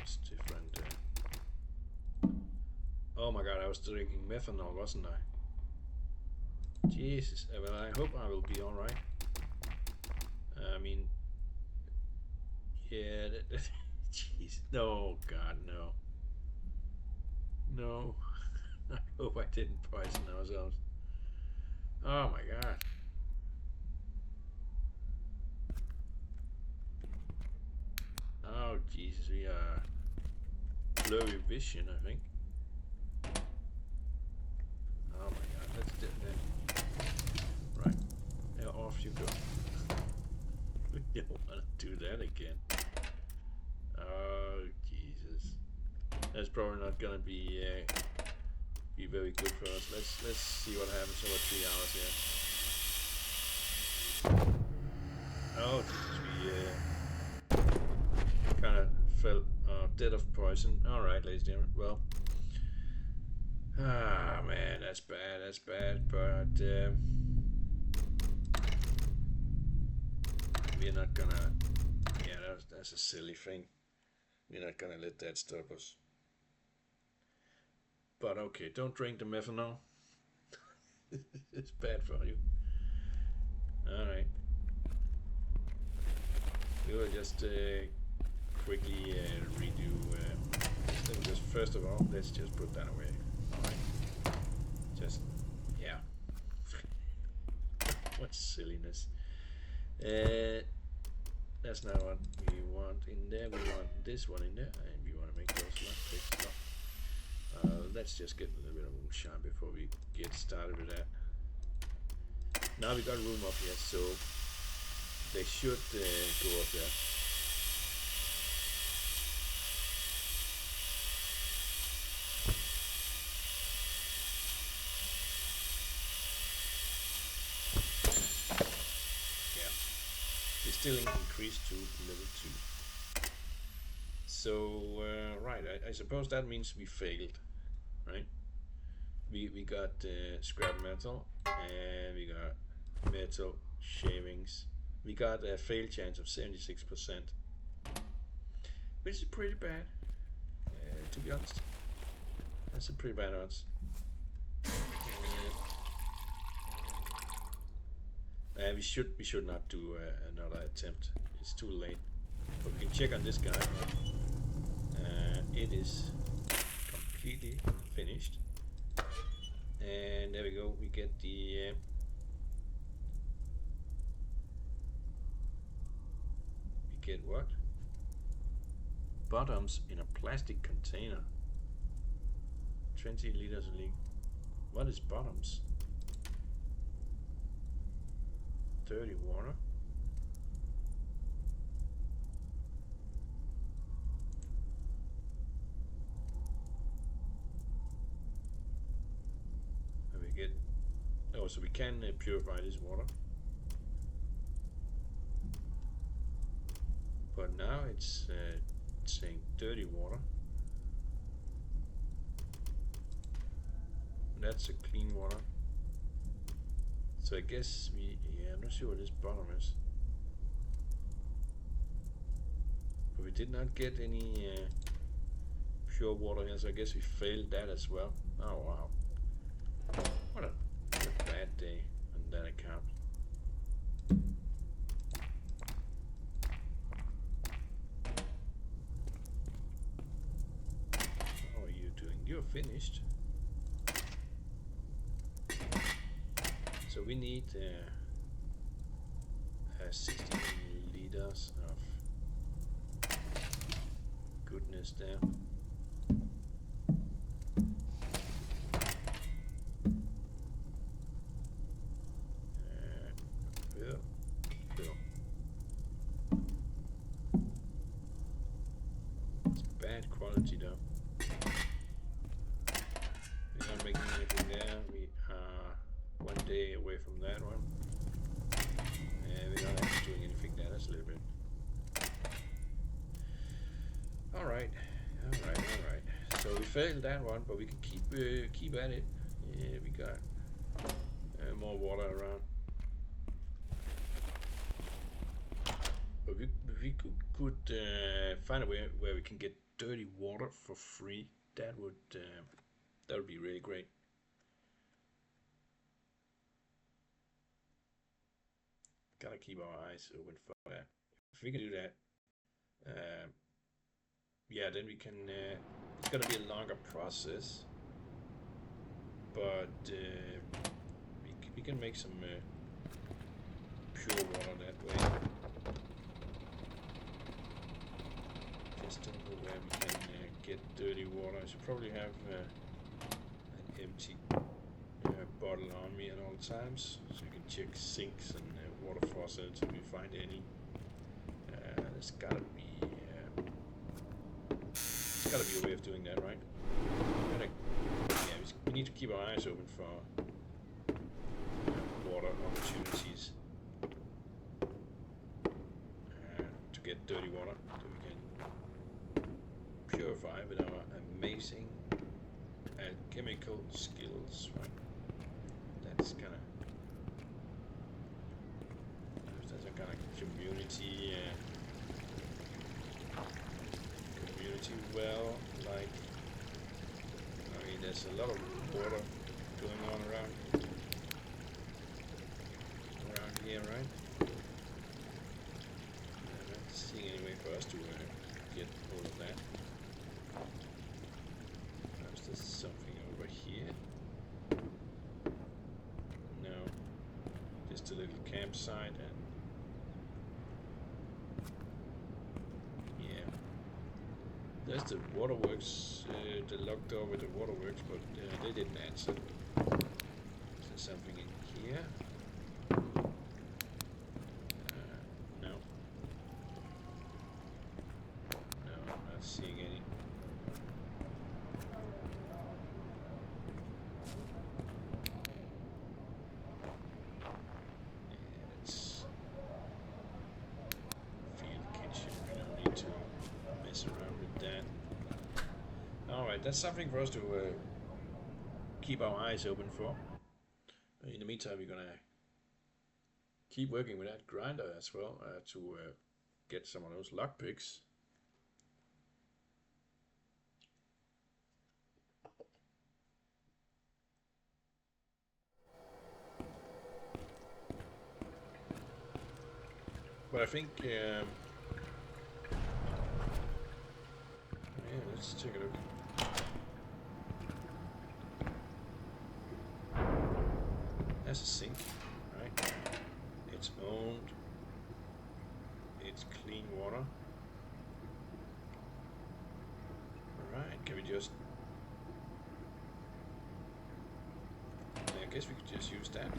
It's different. Oh my God! I was drinking methanol, wasn't I? Jesus, well, I hope I will be alright. I mean, yeah, jeez, no, God, no. No, I hope I didn't poison ourselves. Oh my God. Oh, Jesus, we are blurry vision, I think. Oh my God, let's do that. Right, now off you go. We don't want to do that again. Oh Jesus, that's probably not gonna be very good for us. Let's see what happens over 3 hours here. Oh Jesus, we kind of fell dead of poison. All right, ladies and gentlemen. Well, man, that's bad. But we're not gonna. Yeah, that's a silly thing. We're not gonna let that stop us. But okay, don't drink the methanol. It's bad for you. All right. we will just quickly redo this thing. Just first of all, let's just put that away. Alright. Just, yeah. What silliness. That's not what we want in there. We want this one in there, and we want to make those lockpicks. Let's just get a little bit of moonshine before we get started with that. Now we got room up here, so they should go up there. Yeah, they still increased to level 2. So right, I suppose that means we failed, right? We got scrap metal, and we got metal shavings. We got a fail chance of 76%, which is pretty bad, to be honest. That's a pretty bad odds. We should not do another attempt. It's too late. But we can check on this guy. It is completely finished. And there we go. We get the we get what? Bottoms in a plastic container. 20 liters a leak. What is bottoms? 30 water. And we get, oh, so we can purify this water. But now it's saying dirty water. That's a clean water. So I guess yeah, I'm not sure what this bottom is. But we did not get any pure water here, so I guess we failed that as well. Oh wow. What a bad day on that account. How are you doing? You're finished. So we need 60 liters of goodness there. It's bad quality though. We're not making anything there. We are 1 day away from that one. And we're not actually doing anything there. That's a little bit. Alright. So we failed that one, but we can keep at it. Yeah, we got more water around. But if we could find a way where we can get dirty water for free, that would be really great. Gotta keep our eyes open for that. If we can do that, yeah, then we can. It's gonna be a longer process, but we can make some pure water that way. Just don't know where we can get dirty water. I should probably have an empty bottle on me at all times, so you can check sinks and water faucets if we find any. There's gotta be a way of doing that, right? We need to keep our eyes open for water opportunities to get dirty water, so we can purify with our amazing alchemical skills, right? That's kind of a kind of community well, like, I mean, there's a lot of water going on around here, right? And that's us to get all of that. Perhaps there's something over here. No, just a little campsite and yeah. There's the waterworks, the locked door with the waterworks, but they didn't answer. Is there something in here? No. No, I'm not seeing any. Yeah, it's field kitchen. We don't need to mess around with that. Alright, that's something for us to keep our eyes open for. In the meantime, we're gonna keep working with that grinder as well to get some of those lockpicks. But I think, yeah, let's take a look. That's a sink, right? It's owned. It's clean water. Alright, can we just... I guess we could just use that.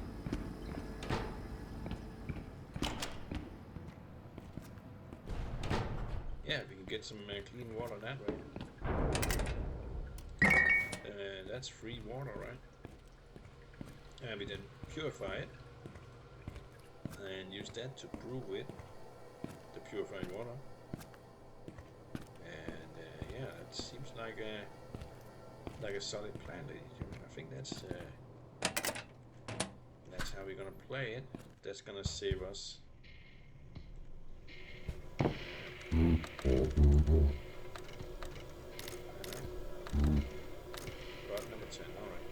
Yeah, we can get some clean water that way. That's free water, right? And we then purify it and use that to brew with the purified water. And yeah, that seems like a solid plan, ladies and gentlemen. I think that's how we're gonna play it. That's gonna save us. Rod number 10. All right.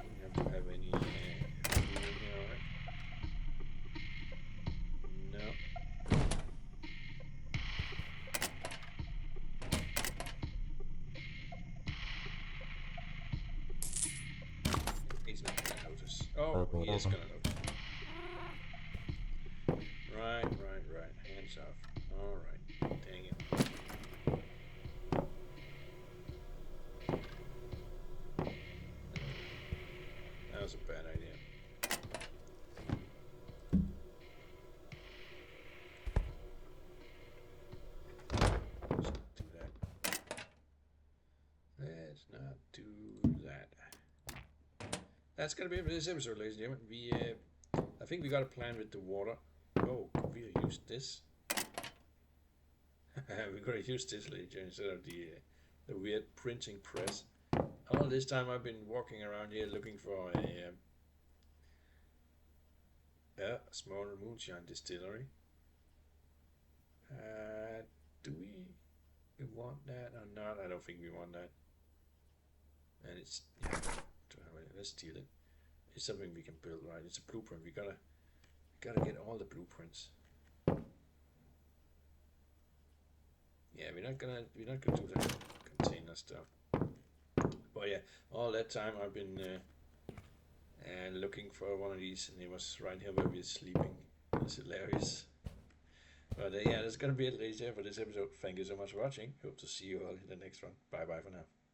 We have to have any here, all right? No. He's not gonna notice. Oh, he is gonna notice. Right. Hands off. All right. Dang it. That was a bad idea. Let's not do that. That's gonna be it for this episode, ladies and gentlemen. I think we got a plan with the water. Oh, could we have used this? We could have used this, ladies and gentlemen, instead of the weird printing press. All this time I've been walking around here looking for a small moonshine distillery. Do we want that or not? I don't think we want that. And it's, yeah, let's steal it. It's something we can build, right? It's a blueprint. We gotta get all the blueprints. Yeah, we're not gonna do the container stuff. But yeah, all that time I've been looking for one of these, and it was right here where we're sleeping. It's hilarious. But yeah, that's gonna be it, ladies and gentlemen, for this episode. Thank you so much for watching. Hope to see you all in the next one. Bye bye for now.